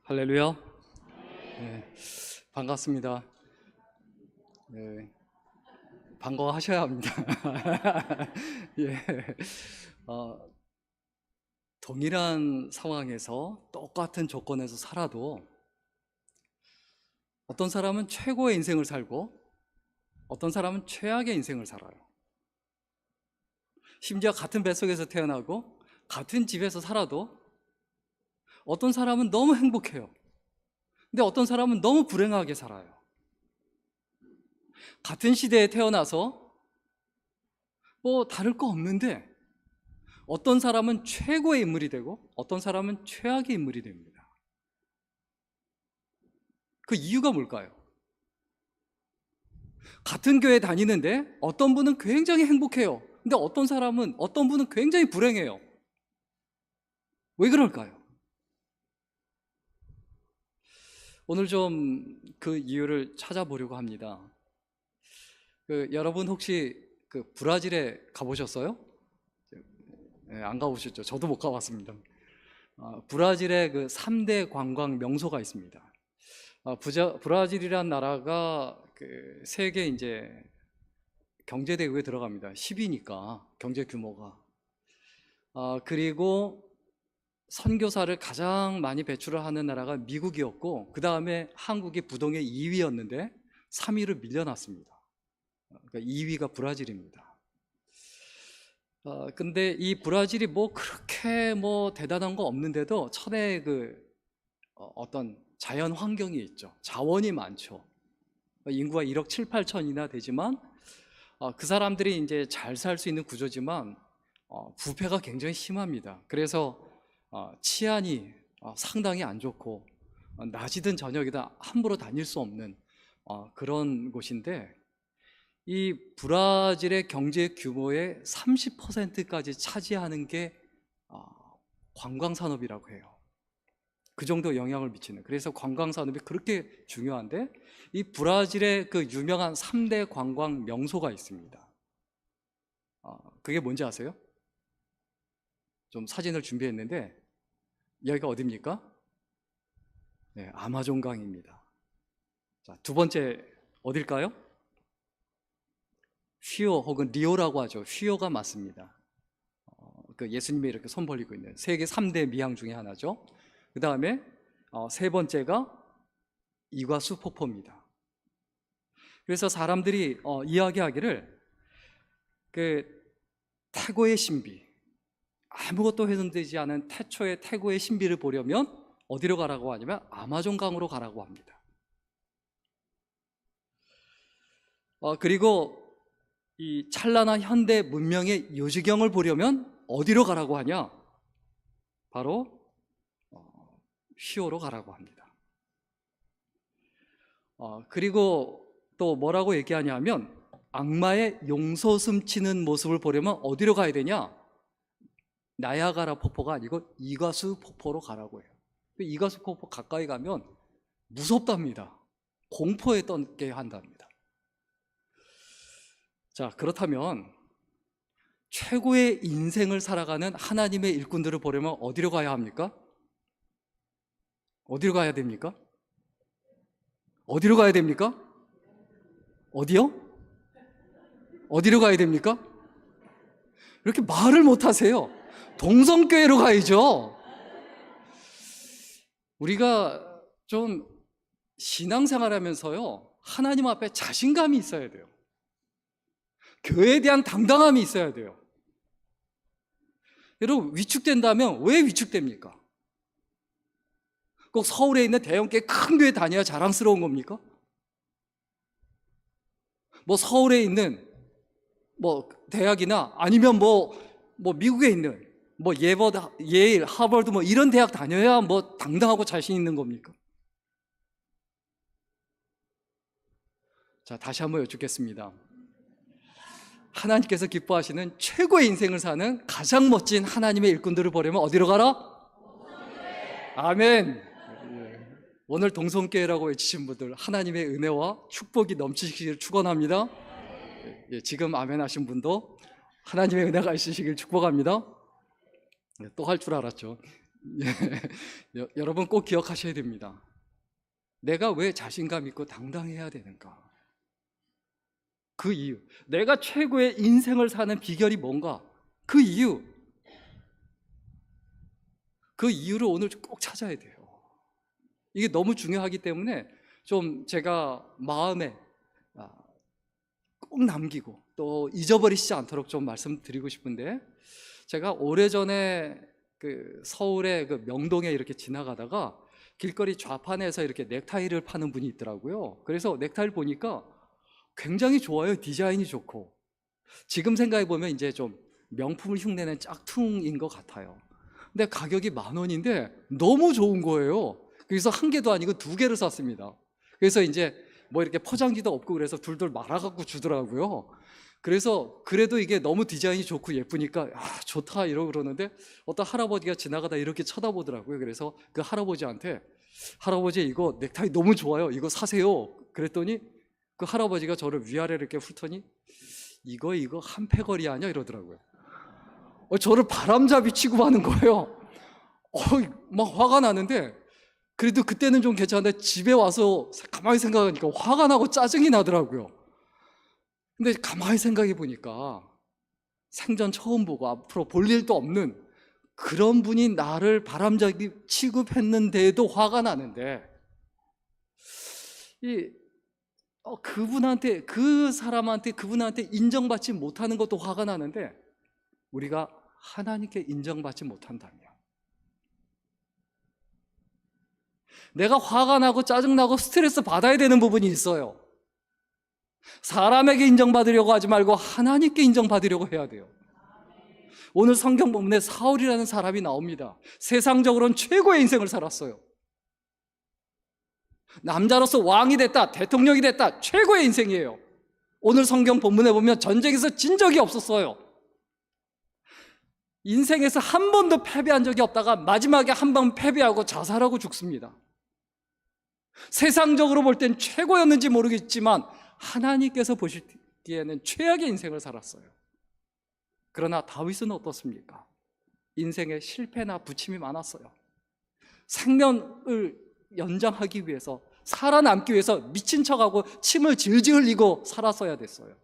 할렐루야. 네, 반갑습니다. 네, 반가워하셔야 합니다. 예, 어, 동일한 상황에서 똑같은 조건에서 살아도 어떤 사람은 최고의 인생을 살고 어떤 사람은 최악의 인생을 살아요. 심지어 같은 뱃속에서 태어나고 같은 집에서 살아도 어떤 사람은 너무 행복해요. 근데 어떤 사람은 너무 불행하게 살아요. 같은 시대에 태어나서 뭐 다를 거 없는데 어떤 사람은 최고의 인물이 되고 어떤 사람은 최악의 인물이 됩니다. 그 이유가 뭘까요? 같은 교회 다니는데 어떤 분은 굉장히 행복해요. 근데 어떤 분은 굉장히 불행해요. 왜 그럴까요? 오늘 좀 그 이유를 찾아보려고 합니다. 여러분 혹시 브라질에 가보셨어요? 네, 안 가보셨죠? 저도 못 가봤습니다. 브라질에 3대 관광 명소가 있습니다. 브라질이란 나라가 세계 이제 경제대국에 들어갑니다. 10위니까 경제 규모가. 그리고 선교사를 가장 많이 배출을 하는 나라가 미국이었고, 그 다음에 한국이 부동의 2위였는데 3위를 밀려났습니다. 그러니까 2위가 브라질입니다. 근데 이 브라질이 뭐 그렇게 뭐 대단한 거 없는데도 천혜의 어떤 자연 환경이 있죠. 자원이 많죠. 인구가 1억 7, 8천이나 되지만 그 사람들이 이제 잘 살 수 있는 구조지만 부패가 굉장히 심합니다. 그래서 치안이 상당히 안 좋고 낮이든 저녁이든 함부로 다닐 수 없는 그런 곳인데, 이 브라질의 경제 규모의 30%까지 차지하는 게 관광산업이라고 해요. 그 정도 영향을 미치는. 그래서 관광산업이 그렇게 중요한데, 이 브라질의 그 유명한 3대 관광 명소가 있습니다. 그게 뭔지 아세요? 좀 사진을 준비했는데 여기가 어디입니까? 네, 아마존강입니다. 자, 두 번째 어딜까요? 휘오 혹은 리오라고 하죠. 휘오가 맞습니다. 예수님이 이렇게 손 벌리고 있는 세계 3대 미항 중에 하나죠. 그 다음에 세 번째가 이과수 폭포입니다. 그래서 사람들이 이야기하기를 태고의 신비, 아무것도 훼손되지 않은 태초의 태고의 신비를 보려면 어디로 가라고 하냐면 아마존강으로 가라고 합니다. 그리고 이 찬란한 현대 문명의 요지경을 보려면 어디로 가라고 하냐? 바로 휘오로 가라고 합니다. 그리고 또 뭐라고 얘기하냐면 악마의 용솟음 치는 모습을 보려면 어디로 가야 되냐? 나야가라 폭포가 아니고 이과수 폭포로 가라고 해요. 이과수 폭포 가까이 가면 무섭답니다. 공포에 떨게 한답니다. 자, 그렇다면 최고의 인생을 살아가는 하나님의 일꾼들을 보려면 어디로 가야 합니까? 어디로 가야 됩니까? 어디로 가야 됩니까? 어디요? 어디로 가야 됩니까? 이렇게 말을 못 하세요. 동성교회로 가야죠. 우리가 좀 신앙생활 하면서요, 하나님 앞에 자신감이 있어야 돼요. 교회에 대한 당당함이 있어야 돼요. 여러분, 위축된다면 왜 위축됩니까? 꼭 서울에 있는 대형교회 큰 교회 다녀야 자랑스러운 겁니까? 뭐 서울에 있는 뭐 대학이나 아니면 뭐 미국에 있는 뭐 예일, 하버드 뭐 이런 대학 다녀야 뭐 당당하고 자신 있는 겁니까? 자, 다시 한번 여쭙겠습니다. 하나님께서 기뻐하시는 최고의 인생을 사는 가장 멋진 하나님의 일꾼들을 보려면 어디로 가라? 아멘. 오늘 동성교회라고 외치신 분들 하나님의 은혜와 축복이 넘치시기를 축원합니다. 지금 아멘 하신 분도 하나님의 은혜가 있으시길 축복합니다. 또 할 줄 알았죠. 여러분 꼭 기억하셔야 됩니다. 내가 왜 자신감 있고 당당해야 되는가? 그 이유, 내가 최고의 인생을 사는 비결이 뭔가? 그 이유, 그 이유를 오늘 꼭 찾아야 돼요. 이게 너무 중요하기 때문에 좀 제가 마음에 꼭 남기고 또 잊어버리시지 않도록 좀 말씀드리고 싶은데, 제가 오래전에 그 서울의 그 명동에 이렇게 지나가다가 길거리 좌판에서 이렇게 넥타이를 파는 분이 있더라고요. 그래서 넥타이를 보니까 굉장히 좋아요. 디자인이 좋고. 지금 생각해 보면 이제 좀 명품을 흉내낸 짝퉁인 것 같아요. 근데 가격이 10,000원인데 너무 좋은 거예요. 그래서 한 개도 아니고 2개를 샀습니다. 그래서 이제 뭐 이렇게 포장지도 없고 그래서 둘둘 말아갖고 주더라고요. 그래서 그래도 이게 너무 디자인이 좋고 예쁘니까 좋다 이러고 그러는데, 어떤 할아버지가 지나가다 이렇게 쳐다보더라고요. 그래서 그 할아버지한테, 할아버지 이거 넥타이 너무 좋아요, 이거 사세요. 그랬더니 그 할아버지가 저를 위아래로 이렇게 훑더니 이거 한 패거리 아니야 이러더라고요. 저를 바람잡이 취급하는 거예요. 막 화가 나는데, 그래도 그때는 좀 괜찮은데 집에 와서 가만히 생각하니까 화가 나고 짜증이 나더라고요. 근데 가만히 생각해 보니까 생전 처음 보고 앞으로 볼 일도 없는 그런 분이 나를 바람잡이 취급했는데도 화가 나는데, 그분한테, 그분한테 인정받지 못하는 것도 화가 나는데, 우리가 하나님께 인정받지 못한다면, 내가 화가 나고 짜증나고 스트레스 받아야 되는 부분이 있어요. 사람에게 인정받으려고 하지 말고 하나님께 인정받으려고 해야 돼요. 오늘 성경 본문에 사울이라는 사람이 나옵니다. 세상적으로는 최고의 인생을 살았어요. 남자로서 왕이 됐다, 대통령이 됐다, 최고의 인생이에요. 오늘 성경 본문에 보면 전쟁에서 진 적이 없었어요. 인생에서 한 번도 패배한 적이 없다가 마지막에 한 번 패배하고 자살하고 죽습니다. 세상적으로 볼 땐 최고였는지 모르겠지만 하나님께서 보시기에는 최악의 인생을 살았어요. 그러나 다윗은 어떻습니까? 인생에 실패나 부침이 많았어요. 생명을 연장하기 위해서, 살아남기 위해서 미친 척하고 침을 질질 흘리고 살았어야 됐어요.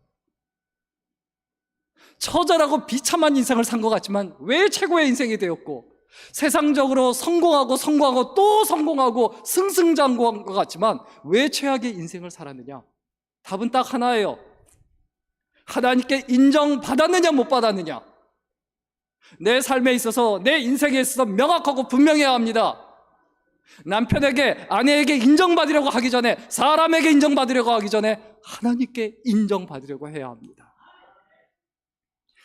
처절하고 비참한 인생을 산 것 같지만 왜 최고의 인생이 되었고, 세상적으로 성공하고 또 성공하고 승승장구한 것 같지만 왜 최악의 인생을 살았느냐? 답은 딱 하나예요. 하나님께 인정받았느냐 못 받았느냐. 내 삶에 있어서, 내 인생에 있어서 명확하고 분명해야 합니다. 남편에게, 아내에게 인정받으려고 하기 전에, 사람에게 인정받으려고 하기 전에 하나님께 인정받으려고 해야 합니다.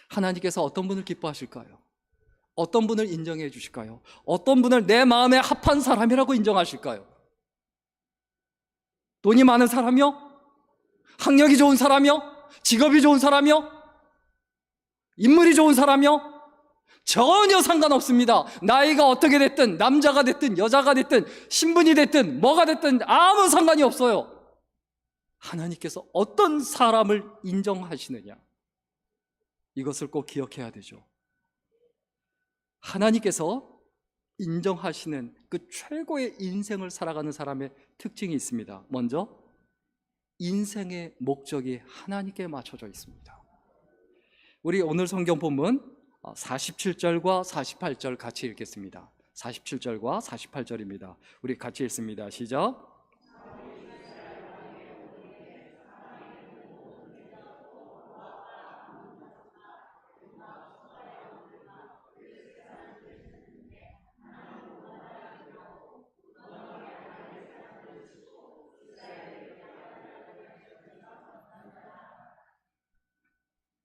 하나님께서 어떤 분을 기뻐하실까요? 어떤 분을 인정해 주실까요? 어떤 분을 내 마음에 합한 사람이라고 인정하실까요? 돈이 많은 사람이요? 학력이 좋은 사람이요? 직업이 좋은 사람이요? 인물이 좋은 사람이요? 전혀 상관없습니다. 나이가 어떻게 됐든, 남자가 됐든 여자가 됐든 신분이 됐든 뭐가 됐든 아무 상관이 없어요. 하나님께서 어떤 사람을 인정하시느냐, 이것을 꼭 기억해야 되죠. 하나님께서 인정하시는 그 최고의 인생을 살아가는 사람의 특징이 있습니다. 먼저 인생의 목적이 하나님께 맞춰져 있습니다. 우리 오늘 성경 본문 47절과 48절 같이 읽겠습니다. 47절과 48절입니다. 우리 같이 읽습니다. 시작.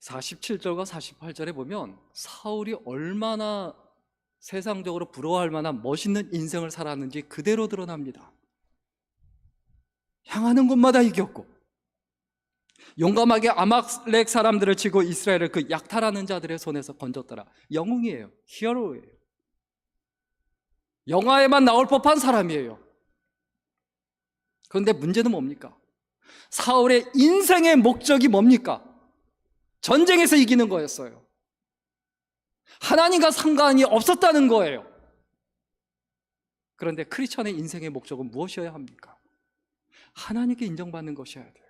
47절과 48절에 보면 사울이 얼마나 세상적으로 부러워할 만한 멋있는 인생을 살았는지 그대로 드러납니다. 향하는 곳마다 이겼고, 용감하게 아말렉 사람들을 치고 이스라엘을 그 약탈하는 자들의 손에서 건졌더라. 영웅이에요. 히어로예요. 영화에만 나올 법한 사람이에요. 그런데 문제는 뭡니까? 사울의 인생의 목적이 뭡니까? 전쟁에서 이기는 거였어요. 하나님과 상관이 없었다는 거예요. 그런데 크리스천의 인생의 목적은 무엇이어야 합니까? 하나님께 인정받는 것이어야 돼요.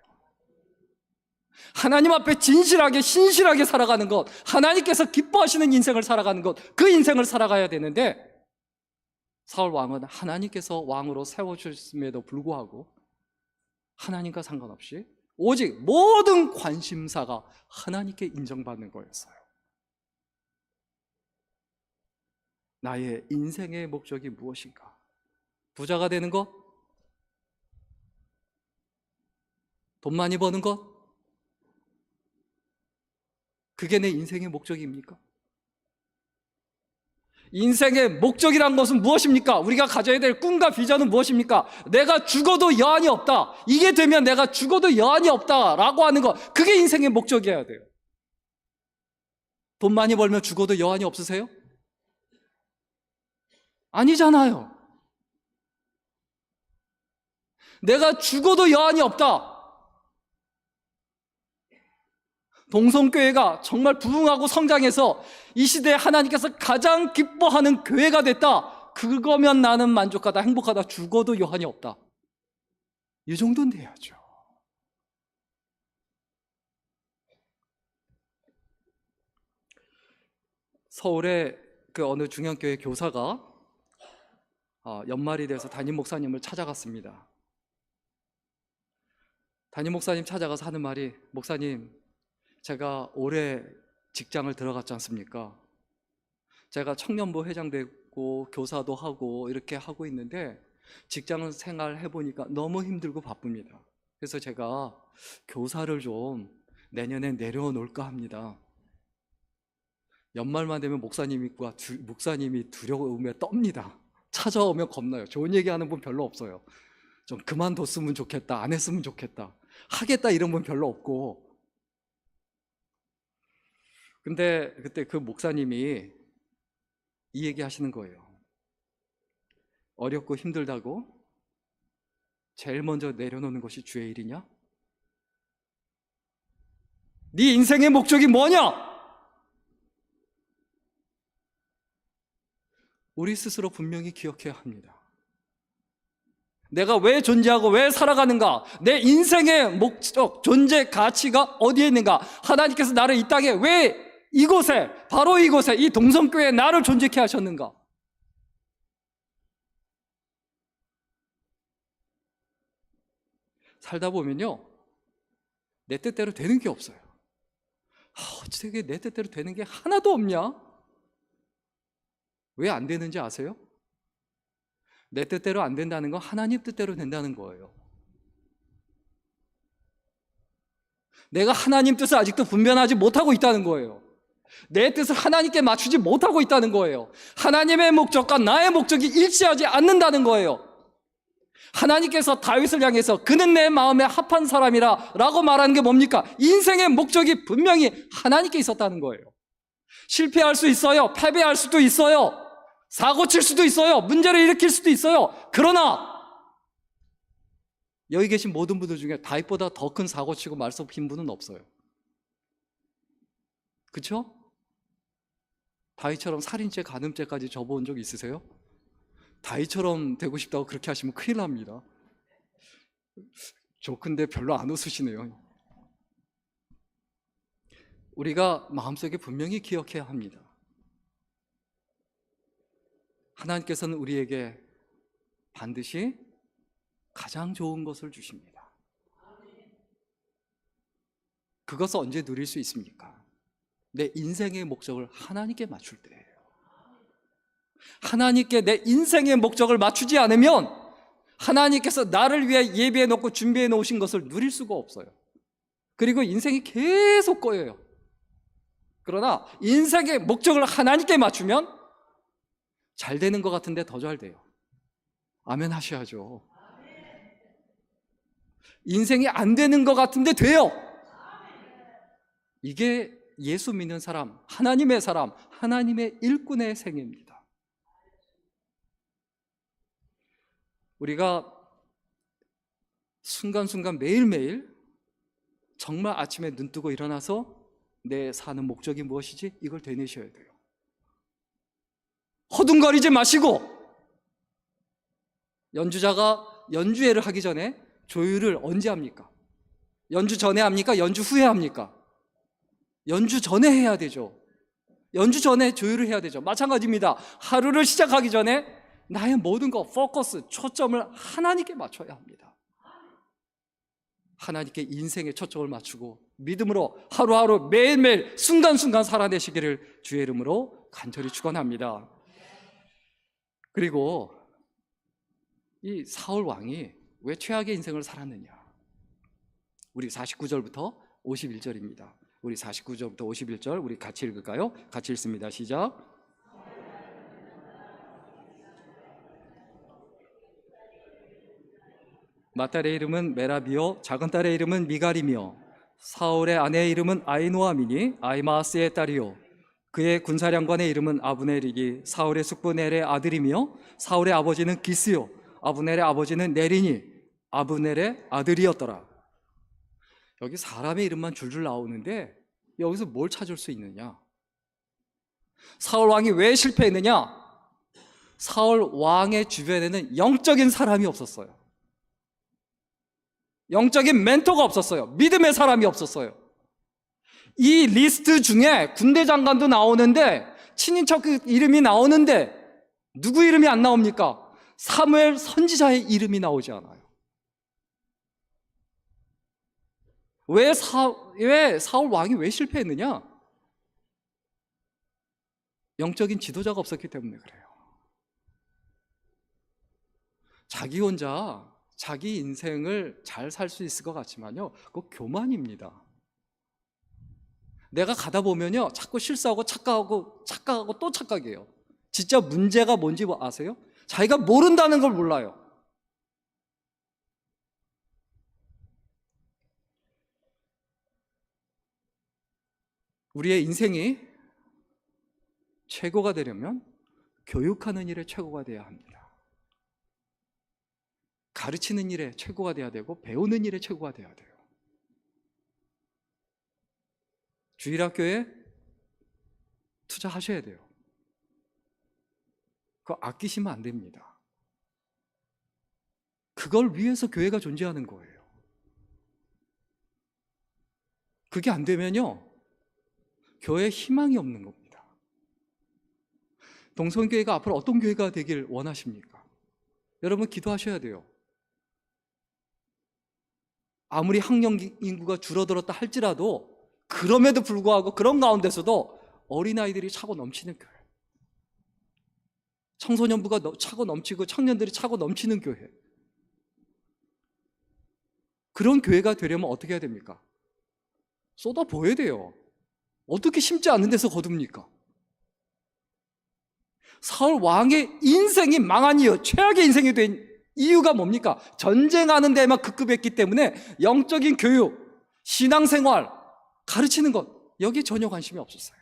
하나님 앞에 진실하게 신실하게 살아가는 것, 하나님께서 기뻐하시는 인생을 살아가는 것, 그 인생을 살아가야 되는데, 사울 왕은 하나님께서 왕으로 세워주셨음에도 불구하고 하나님과 상관없이 오직 모든 관심사가 하나님께 인정받는 거였어요. 나의 인생의 목적이 무엇인가? 부자가 되는 것? 돈 많이 버는 것? 그게 내 인생의 목적입니까? 인생의 목적이란 것은 무엇입니까? 우리가 가져야 될 꿈과 비전은 무엇입니까? 내가 죽어도 여한이 없다. 이게 되면 내가 죽어도 여한이 없다라고 하는 것, 그게 인생의 목적이어야 돼요. 돈 많이 벌면 죽어도 여한이 없으세요? 아니잖아요. 내가 죽어도 여한이 없다. 동성교회가 정말 부흥하고 성장해서 이 시대에 하나님께서 가장 기뻐하는 교회가 됐다. 그거면 나는 만족하다, 행복하다, 죽어도 여한이 없다. 이 정도는 돼야죠. 서울의 그 어느 중형교회 교사가 연말이 돼서 담임 목사님을 찾아갔습니다. 담임 목사님 찾아가서 하는 말이, 목사님, 제가 올해 직장을 들어갔지 않습니까? 제가 청년부 회장 되고 교사도 하고 이렇게 하고 있는데 직장 생활 해보니까 너무 힘들고 바쁩니다. 그래서 제가 교사를 좀 내년에 내려놓을까 합니다. 연말만 되면 목사님이 두려움에 떱니다. 찾아오면 겁나요. 좋은 얘기하는 분 별로 없어요. 좀 그만뒀으면 좋겠다, 안 했으면 좋겠다, 하겠다 이런 분 별로 없고. 근데 그때 그 목사님이 이 얘기 하시는 거예요. 어렵고 힘들다고 제일 먼저 내려놓는 것이 주의 일이냐? 네 인생의 목적이 뭐냐? 우리 스스로 분명히 기억해야 합니다. 내가 왜 존재하고 왜 살아가는가? 내 인생의 목적, 존재 가치가 어디에 있는가? 하나님께서 나를 이 땅에 왜 이곳에, 바로 이곳에, 이 동성교회에 나를 존재케 하셨는가? 살다 보면요, 내 뜻대로 되는 게 없어요. 어떻게 내 뜻대로 되는 게 하나도 없냐? 왜 안 되는지 아세요? 내 뜻대로 안 된다는 건 하나님 뜻대로 된다는 거예요. 내가 하나님 뜻을 아직도 분별하지 못하고 있다는 거예요. 내 뜻을 하나님께 맞추지 못하고 있다는 거예요. 하나님의 목적과 나의 목적이 일치하지 않는다는 거예요. 하나님께서 다윗을 향해서 그는 내 마음에 합한 사람이라 라고 말하는 게 뭡니까? 인생의 목적이 분명히 하나님께 있었다는 거예요. 실패할 수 있어요. 패배할 수도 있어요. 사고 칠 수도 있어요. 문제를 일으킬 수도 있어요. 그러나 여기 계신 모든 분들 중에 다윗보다 더 큰 사고 치고 말썽 핀 분은 없어요. 그렇죠? 다윗처럼 살인죄, 간음죄까지 접어온 적 있으세요? 다윗처럼 되고 싶다고 그렇게 하시면 큰일 납니다. 좋은데 별로 안 웃으시네요. 우리가 마음속에 분명히 기억해야 합니다. 하나님께서는 우리에게 반드시 가장 좋은 것을 주십니다. 그것을 언제 누릴 수 있습니까? 내 인생의 목적을 하나님께 맞출 때예요. 하나님께 내 인생의 목적을 맞추지 않으면 하나님께서 나를 위해 예비해 놓고 준비해 놓으신 것을 누릴 수가 없어요. 그리고 인생이 계속 꼬여요. 그러나 인생의 목적을 하나님께 맞추면 잘 되는 것 같은데 더 잘 돼요. 아멘 하셔야죠. 인생이 안 되는 것 같은데 돼요. 이게 예수 믿는 사람, 하나님의 사람, 하나님의 일꾼의 생애입니다. 우리가 순간순간 매일매일 정말 아침에 눈 뜨고 일어나서 내 사는 목적이 무엇이지? 이걸 되뇌셔야 돼요. 허둥거리지 마시고 연주자가 연주회를 하기 전에 조율을 언제 합니까? 연주 전에 합니까? 연주 후에 합니까? 연주 전에 해야 되죠. 연주 전에 조율을 해야 되죠. 마찬가지입니다. 하루를 시작하기 전에 나의 모든 것, 포커스, 초점을 하나님께 맞춰야 합니다. 하나님께 인생의 초점을 맞추고 믿음으로 하루하루 매일매일 순간순간 살아내시기를 주의 이름으로 간절히 축원합니다. 그리고 이 사울 왕이 왜 최악의 인생을 살았느냐? 우리 49절부터 51절입니다. 우리 49절부터 51절 우리 같이 읽을까요? 같이 읽습니다. 시작. 맏딸의 이름은 메라비요 작은 딸의 이름은 미갈이며 사울의 아내의 이름은 아히노아미니 아히마아스의 딸이요 그의 군사령관의 이름은 아브넬이니 사울의 숙부 넬의 아들이며 사울의 아버지는 기스요 아브넬의 아버지는 넬이니 아브넬의 아들이었더라. 여기 사람의 이름만 줄줄 나오는데 여기서 뭘 찾을 수 있느냐? 사울 왕이 왜 실패했느냐? 사울 왕의 주변에는 영적인 사람이 없었어요. 영적인 멘토가 없었어요. 믿음의 사람이 없었어요. 이 리스트 중에 군대 장관도 나오는데 친인척 이름이 나오는데 누구 이름이 안 나옵니까? 사무엘 선지자의 이름이 나오지 않아요. 왜 사울 왕이 왜 실패했느냐? 영적인 지도자가 없었기 때문에 그래요. 자기 혼자 자기 인생을 잘 살 수 있을 것 같지만요, 그거 교만입니다. 내가 가다 보면요, 자꾸 실수하고 착각하고 또 착각해요. 진짜 문제가 뭔지 아세요? 자기가 모른다는 걸 몰라요. 우리의 인생이 최고가 되려면 교육하는 일에 최고가 돼야 합니다. 가르치는 일에 최고가 돼야 되고 배우는 일에 최고가 돼야 돼요. 주일학교에 투자하셔야 돼요. 그거 아끼시면 안 됩니다. 그걸 위해서 교회가 존재하는 거예요. 그게 안 되면요, 교회에 희망이 없는 겁니다. 동성교회가 앞으로 어떤 교회가 되길 원하십니까? 여러분 기도하셔야 돼요. 아무리 학령 인구가 줄어들었다 할지라도 그럼에도 불구하고 그런 가운데서도 어린아이들이 차고 넘치는 교회, 청소년부가 차고 넘치고 청년들이 차고 넘치는 교회, 그런 교회가 되려면 어떻게 해야 됩니까? 쏟아부어야 돼요. 어떻게 심지 않는 데서 거둡니까? 사울 왕의 인생이 망한 이유, 최악의 인생이 된 이유가 뭡니까? 전쟁하는 데만 급급했기 때문에 영적인 교육, 신앙생활, 가르치는 것, 여기에 전혀 관심이 없었어요.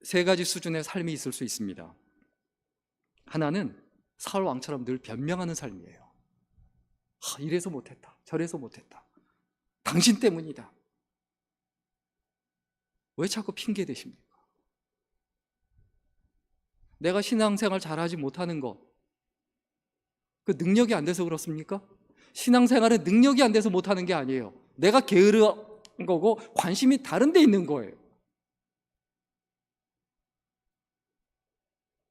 세 가지 수준의 삶이 있을 수 있습니다. 하나는 사울 왕처럼 늘 변명하는 삶이에요. 이래서 못했다, 저래서 못했다, 당신 때문이다. 왜 자꾸 핑계 대십니까? 내가 신앙생활 잘하지 못하는 것, 그 능력이 안 돼서 그렇습니까? 신앙생활에 능력이 안 돼서 못하는 게 아니에요. 내가 게으른 거고 관심이 다른 데 있는 거예요.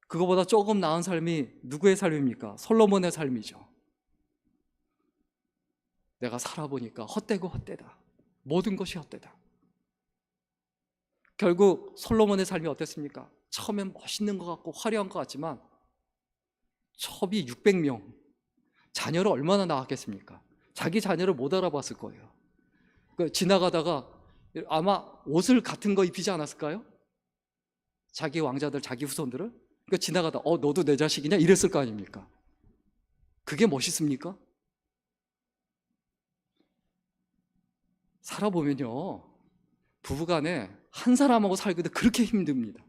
그거보다 조금 나은 삶이 누구의 삶입니까? 솔로몬의 삶이죠. 내가 살아보니까 헛되고 헛되다, 모든 것이 헛되다. 결국 솔로몬의 삶이 어땠습니까? 처음엔 멋있는 것 같고 화려한 것 같지만 첩이 600명, 자녀를 얼마나 낳았겠습니까? 자기 자녀를 못 알아봤을 거예요. 지나가다가 아마 옷을 같은 거 입히지 않았을까요? 자기 왕자들, 자기 후손들을. 지나가다 너도 내 자식이냐? 이랬을 거 아닙니까? 그게 멋있습니까? 살아보면요, 부부간에 한 사람하고 살기도 그렇게 힘듭니다.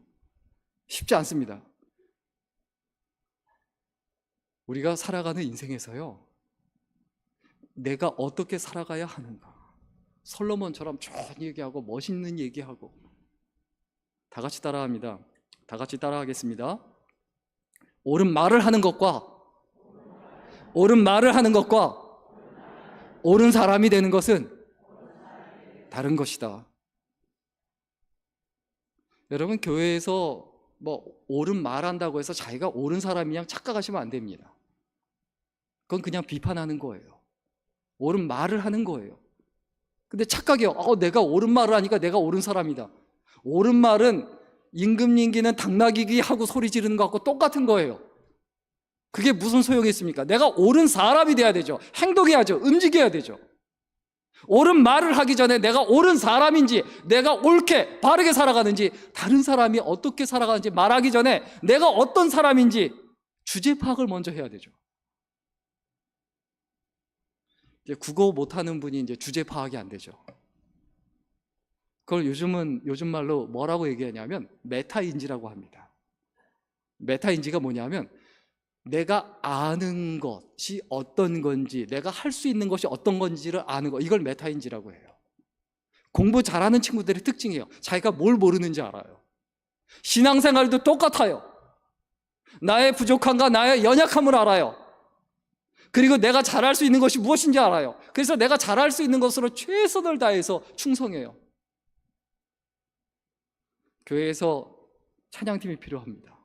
쉽지 않습니다. 우리가 살아가는 인생에서요, 내가 어떻게 살아가야 하는가, 솔로몬처럼 좋은 얘기하고 멋있는 얘기하고, 다 같이 따라합니다. 다 같이 따라하겠습니다. 옳은 말을 하는 것과 옳은 사람이 되는 것은 다른 것이다. 여러분, 교회에서 옳은 말 한다고 해서 자기가 옳은 사람이냐 착각하시면 안 됩니다. 그건 그냥 비판하는 거예요. 옳은 말을 하는 거예요. 근데 착각이요. 내가 옳은 말을 하니까 내가 옳은 사람이다. 옳은 말은 임금님기는 당나귀기 하고 소리 지르는 것하고 똑같은 거예요. 그게 무슨 소용이 있습니까? 내가 옳은 사람이 돼야 되죠. 행동해야죠. 움직여야 되죠. 옳은 말을 하기 전에 내가 옳은 사람인지, 내가 옳게 바르게 살아가는지, 다른 사람이 어떻게 살아가는지 말하기 전에 내가 어떤 사람인지 주제 파악을 먼저 해야 되죠. 이제 국어 못하는 분이 이제 주제 파악이 안 되죠. 그걸 요즘 말로 뭐라고 얘기하냐면 메타인지라고 합니다. 메타인지가 뭐냐면 내가 아는 것이 어떤 건지, 내가 할 수 있는 것이 어떤 건지를 아는 것, 이걸 메타인지라고 해요. 공부 잘하는 친구들의 특징이에요. 자기가 뭘 모르는지 알아요. 신앙생활도 똑같아요. 나의 부족함과 나의 연약함을 알아요. 그리고 내가 잘할 수 있는 것이 무엇인지 알아요. 그래서 내가 잘할 수 있는 것으로 최선을 다해서 충성해요. 교회에서 찬양팀이 필요합니다.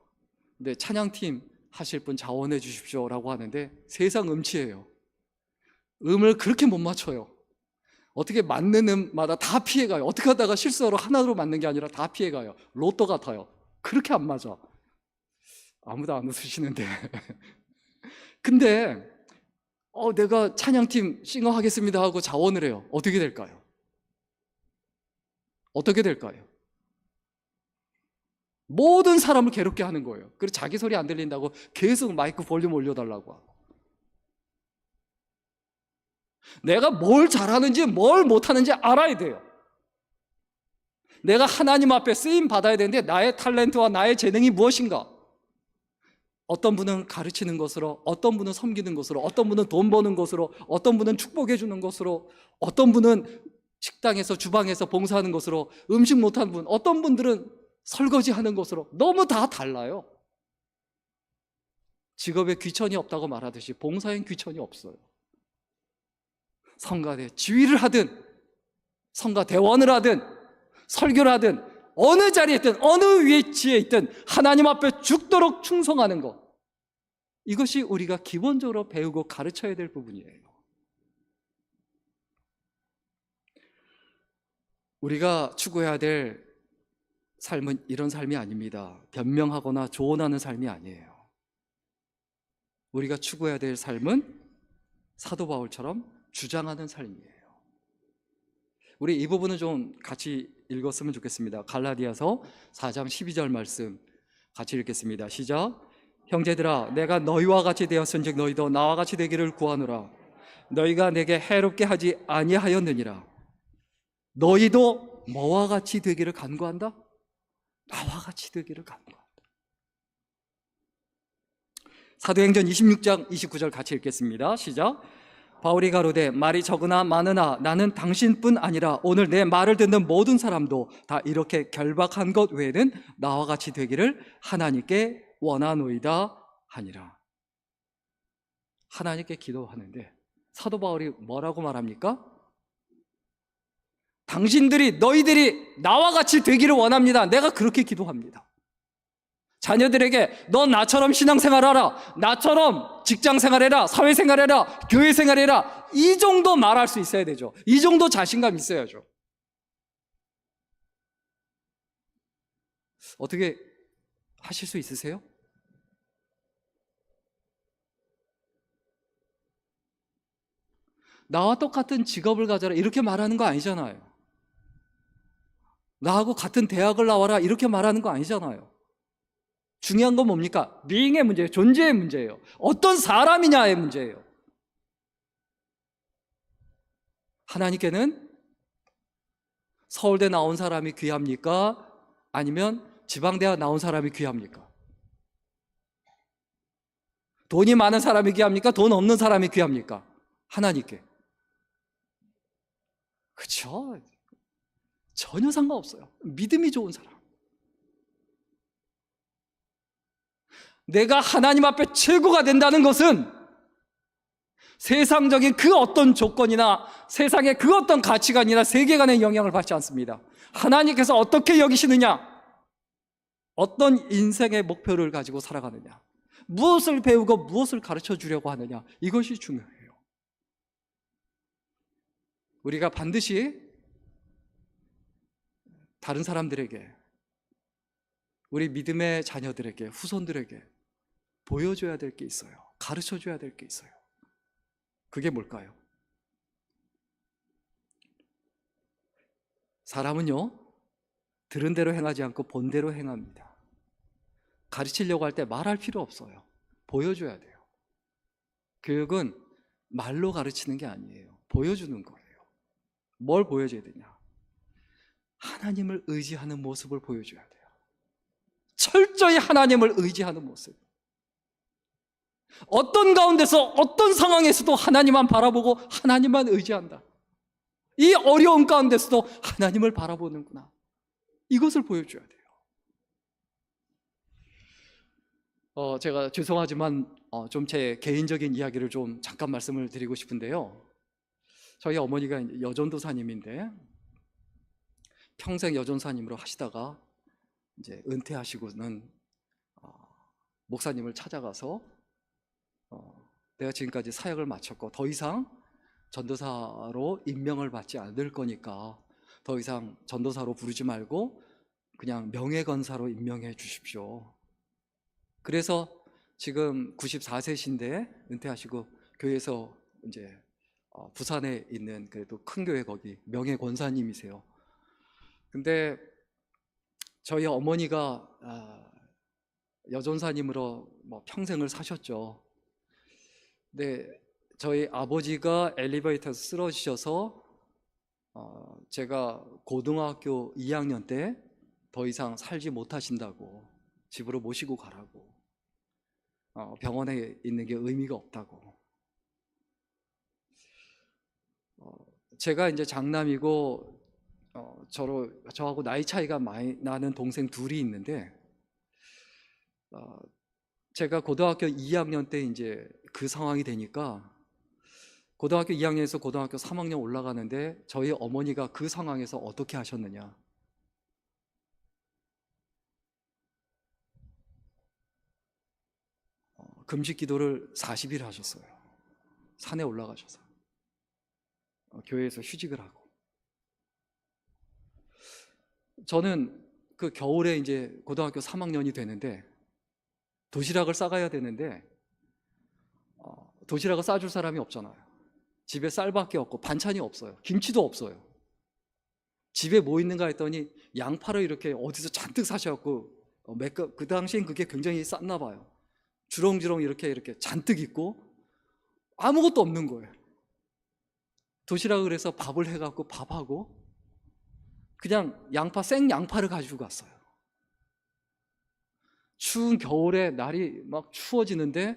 근데 찬양팀 하실 분 자원해 주십시오라고 하는데 세상 음치예요. 음을 그렇게 못 맞춰요. 어떻게 맞는 음마다 다 피해가요. 어떻게 하다가 실수로 하나로 맞는 게 아니라 다 피해가요. 로또 같아요. 그렇게 안 맞아. 아무도 안 웃으시는데. 근데 내가 찬양팀 싱어 하겠습니다 하고 자원을 해요. 어떻게 될까요? 어떻게 될까요? 모든 사람을 괴롭게 하는 거예요. 그리고 자기 소리 안 들린다고 계속 마이크 볼륨 올려달라고 하고. 내가 뭘 잘하는지 뭘 못하는지 알아야 돼요. 내가 하나님 앞에 쓰임 받아야 되는데 나의 탤런트와 나의 재능이 무엇인가? 어떤 분은 가르치는 것으로, 어떤 분은 섬기는 것으로, 어떤 분은 돈 버는 것으로, 어떤 분은 축복해 주는 것으로, 어떤 분은 식당에서 주방에서 봉사하는 것으로, 음식 못하는 분, 어떤 분들은 설거지하는 것으로, 너무 다 달라요. 직업에 귀천이 없다고 말하듯이 봉사엔 귀천이 없어요. 성가대 지휘를 하든 성가대원을 하든 설교를 하든 어느 자리에 있든 어느 위치에 있든 하나님 앞에 죽도록 충성하는 것, 이것이 우리가 기본적으로 배우고 가르쳐야 될 부분이에요. 우리가 추구해야 될 삶은 이런 삶이 아닙니다. 변명하거나 조언하는 삶이 아니에요. 우리가 추구해야 될 삶은 사도 바울처럼 주장하는 삶이에요. 우리 이 부분은 좀 같이 읽었으면 좋겠습니다. 갈라디아서 4장 12절 말씀 같이 읽겠습니다. 시작. 형제들아, 내가 너희와 같이 되었은즉 너희도 나와 같이 되기를 구하노라. 너희가 내게 해롭게 하지 아니하였느니라. 너희도 뭐와 같이 되기를 간구한다? 나와 같이 되기를 간구한다. 사도행전 26장 29절 같이 읽겠습니다. 시작. 바울이 가로되 말이 적으나 많으나 나는 당신뿐 아니라 오늘 내 말을 듣는 모든 사람도 다 이렇게 결박한 것 외에는 나와 같이 되기를 하나님께 원하노이다 하니라. 하나님께 기도하는데 사도 바울이 뭐라고 말합니까? 너희들이 나와 같이 되기를 원합니다. 내가 그렇게 기도합니다. 자녀들에게 너 나처럼 신앙생활하라, 나처럼 직장생활해라, 사회생활해라, 교회생활해라, 이 정도 말할 수 있어야 되죠. 이 정도 자신감 있어야죠. 어떻게 하실 수 있으세요? 나와 똑같은 직업을 가져라 이렇게 말하는 거 아니잖아요. 나하고 같은 대학을 나와라 이렇게 말하는 거 아니잖아요. 중요한 건 뭡니까? being의 문제예요. 존재의 문제예요. 어떤 사람이냐의 문제예요. 하나님께는 서울대 나온 사람이 귀합니까? 아니면 지방대학 나온 사람이 귀합니까? 돈이 많은 사람이 귀합니까? 돈 없는 사람이 귀합니까? 하나님께. 그렇죠? 전혀 상관없어요. 믿음이 좋은 사람. 내가 하나님 앞에 최고가 된다는 것은 세상적인 그 어떤 조건이나 세상의 그 어떤 가치관이나 세계관의 영향을 받지 않습니다. 하나님께서 어떻게 여기시느냐, 어떤 인생의 목표를 가지고 살아가느냐, 무엇을 배우고 무엇을 가르쳐 주려고 하느냐, 이것이 중요해요. 우리가 반드시 다른 사람들에게, 우리 믿음의 자녀들에게, 후손들에게 보여줘야 될 게 있어요. 가르쳐 줘야 될 게 있어요. 그게 뭘까요? 사람은요, 들은 대로 행하지 않고 본 대로 행합니다. 가르치려고 할 때 말할 필요 없어요. 보여줘야 돼요. 교육은 말로 가르치는 게 아니에요. 보여주는 거예요. 뭘 보여줘야 되냐? 하나님을 의지하는 모습을 보여줘야 돼요. 철저히 하나님을 의지하는 모습. 어떤 가운데서 어떤 상황에서도 하나님만 바라보고 하나님만 의지한다. 이 어려운 가운데서도 하나님을 바라보는구나. 이것을 보여줘야 돼요. 제가 죄송하지만 좀 제 개인적인 이야기를 좀 잠깐 말씀을 드리고 싶은데요. 저희 어머니가 여전도사님인데 평생 여전도사님으로 하시다가 이제 은퇴하시고는 목사님을 찾아가서 내가 지금까지 사역을 마쳤고 더 이상 전도사로 임명을 받지 않을 거니까 더 이상 전도사로 부르지 말고 그냥 명예건사로 임명해 주십시오. 그래서 지금 94세신데 은퇴하시고 교회에서 이제 부산에 있는 그래도 큰 교회 거기 명예권사님이세요. 근데 저희 어머니가 여전사님으로 뭐 평생을 사셨죠. 근데 저희 아버지가 엘리베이터에서 쓰러지셔서 제가 고등학교 2학년 때 더 이상 살지 못하신다고 집으로 모시고 가라고, 병원에 있는 게 의미가 없다고. 제가 이제 장남이고 저하고 나이 차이가 많이 나는 동생 둘이 있는데 제가 고등학교 2학년 때 이제 그 상황이 되니까 고등학교 2학년에서 고등학교 3학년 올라가는데 저희 어머니가 그 상황에서 어떻게 하셨느냐? 금식 기도를 40일 하셨어요. 산에 올라가셔서 교회에서 휴직을 하고. 저는 그 겨울에 이제 고등학교 3학년이 되는데 도시락을 싸가야 되는데 도시락을 싸줄 사람이 없잖아요. 집에 쌀밖에 없고 반찬이 없어요. 김치도 없어요. 집에 뭐 있는가 했더니 양파를 이렇게 어디서 잔뜩 사셔갖고 그 당시엔 그게 굉장히 쌌나 봐요. 주렁주렁 이렇게 잔뜩 있고 아무것도 없는 거예요. 도시락을 해서 밥을 해갖고 밥하고 그냥 생 양파를 가지고 갔어요. 추운 겨울에 날이 막 추워지는데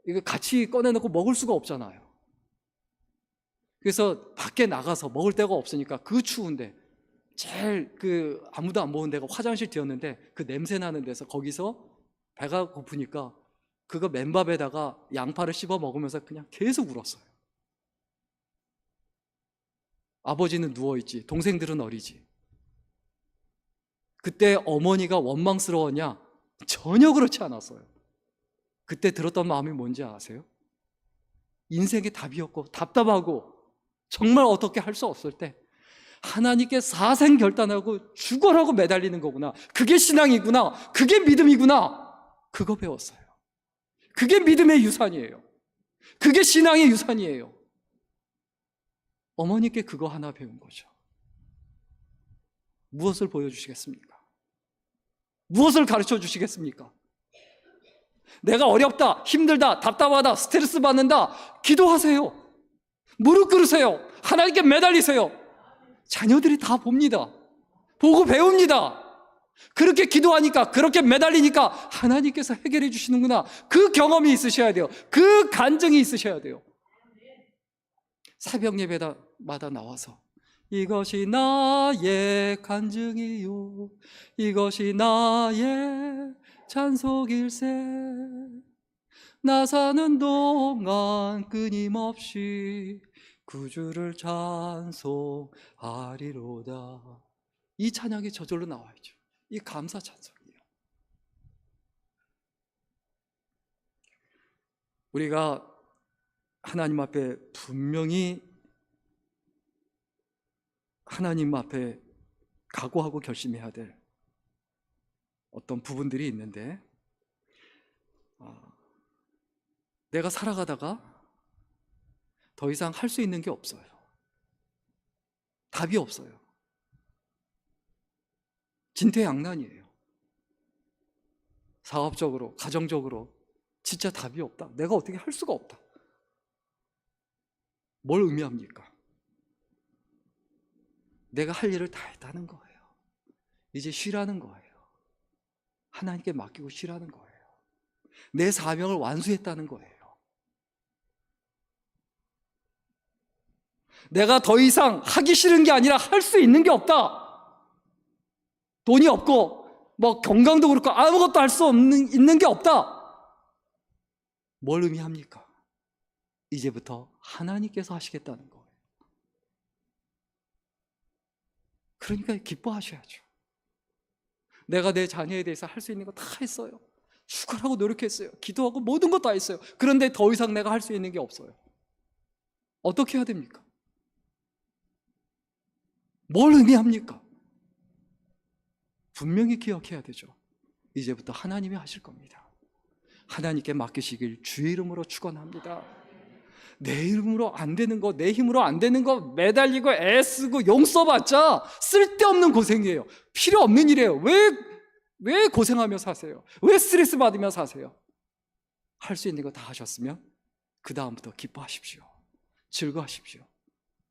이거 같이 꺼내놓고 먹을 수가 없잖아요. 그래서 밖에 나가서 먹을 데가 없으니까 그 추운데 제일 아무도 안 보는 데가 화장실 뒤였는데 그 냄새 나는 데서 거기서 배가 고프니까 그거 맨밥에다가 양파를 씹어 먹으면서 그냥 계속 울었어요. 아버지는 누워있지, 동생들은 어리지. 그때 어머니가 원망스러웠냐? 전혀 그렇지 않았어요. 그때 들었던 마음이 뭔지 아세요? 인생의 답이 없고 답답하고 정말 어떻게 할 수 없을 때 하나님께 사생결단하고 죽어라고 매달리는 거구나. 그게 신앙이구나. 그게 믿음이구나. 그거 배웠어요. 그게 믿음의 유산이에요. 그게 신앙의 유산이에요. 어머니께 그거 하나 배운 거죠. 무엇을 보여주시겠습니까? 무엇을 가르쳐 주시겠습니까? 내가 어렵다, 힘들다, 답답하다, 스트레스 받는다, 기도하세요. 무릎 꿇으세요. 하나님께 매달리세요. 자녀들이 다 봅니다. 보고 배웁니다. 그렇게 기도하니까, 그렇게 매달리니까 하나님께서 해결해 주시는구나. 그 경험이 있으셔야 돼요. 그 간증이 있으셔야 돼요. 새벽 예배마다 나와서 이것이 나의 간증이요 이것이 나의 찬송일세 나 사는 동안 끊임없이 구주를 찬송하리로다. 이 찬양이 저절로 나와야죠. 이 감사 찬송이에요. 우리가 하나님 앞에 분명히 하나님 앞에 각오하고 결심해야 될 어떤 부분들이 있는데, 내가 살아가다가 더 이상 할 수 있는 게 없어요. 답이 없어요. 진퇴양난이에요. 사업적으로, 가정적으로 진짜 답이 없다. 내가 어떻게 할 수가 없다. 뭘 의미합니까? 내가 할 일을 다 했다는 거예요. 이제 쉬라는 거예요. 하나님께 맡기고 쉬라는 거예요. 내 사명을 완수했다는 거예요. 내가 더 이상 하기 싫은 게 아니라 할 수 있는 게 없다. 돈이 없고 뭐 건강도 그렇고 아무것도 할 수 있는 게 없다. 뭘 의미합니까? 이제부터 하나님께서 하시겠다는 거예요. 그러니까 기뻐하셔야죠. 내가 내 자녀에 대해서 할 수 있는 거 다 했어요. 죽으라고 노력했어요. 기도하고 모든 거 다 했어요. 그런데 더 이상 내가 할 수 있는 게 없어요. 어떻게 해야 됩니까? 뭘 의미합니까? 분명히 기억해야 되죠. 이제부터 하나님이 하실 겁니다. 하나님께 맡기시길 주의 이름으로 축원합니다. 내 이름으로 안 되는 거, 내 힘으로 안 되는 거 매달리고 애쓰고 용 써봤자 쓸데없는 고생이에요. 필요 없는 일이에요. 왜 고생하며 사세요? 왜 스트레스 받으며 사세요? 할 수 있는 거 다 하셨으면 그 다음부터 기뻐하십시오. 즐거워하십시오.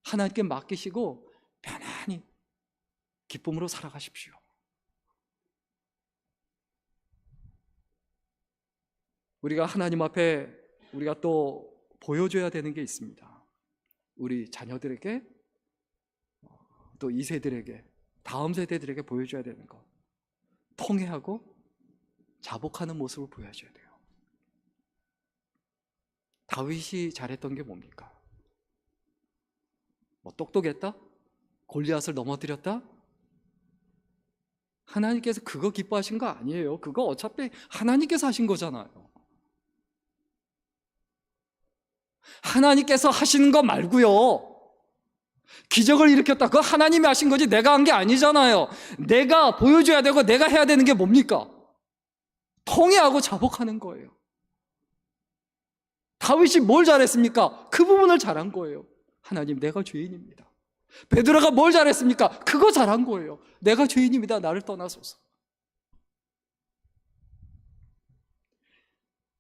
하나님께 맡기시고 편안히 기쁨으로 살아가십시오. 우리가 하나님 앞에 우리가 또 보여줘야 되는 게 있습니다. 우리 자녀들에게, 또 2세들에게, 다음 세대들에게 보여줘야 되는 것. 통회하고 자복하는 모습을 보여줘야 돼요. 다윗이 잘했던 게 뭡니까? 뭐 똑똑했다? 골리앗을 넘어뜨렸다? 하나님께서 그거 기뻐하신 거 아니에요. 그거 어차피 하나님께서 하신 거잖아요. 하나님께서 하시는 거 말고요. 기적을 일으켰다. 그거 하나님이 하신 거지 내가 한 게 아니잖아요. 내가 보여줘야 되고 내가 해야 되는 게 뭡니까? 통회하고 자복하는 거예요. 다윗이 뭘 잘했습니까? 그 부분을 잘한 거예요. 하나님, 내가 죄인입니다. 베드로가 뭘 잘했습니까? 그거 잘한 거예요. 내가 죄인입니다. 나를 떠나소서.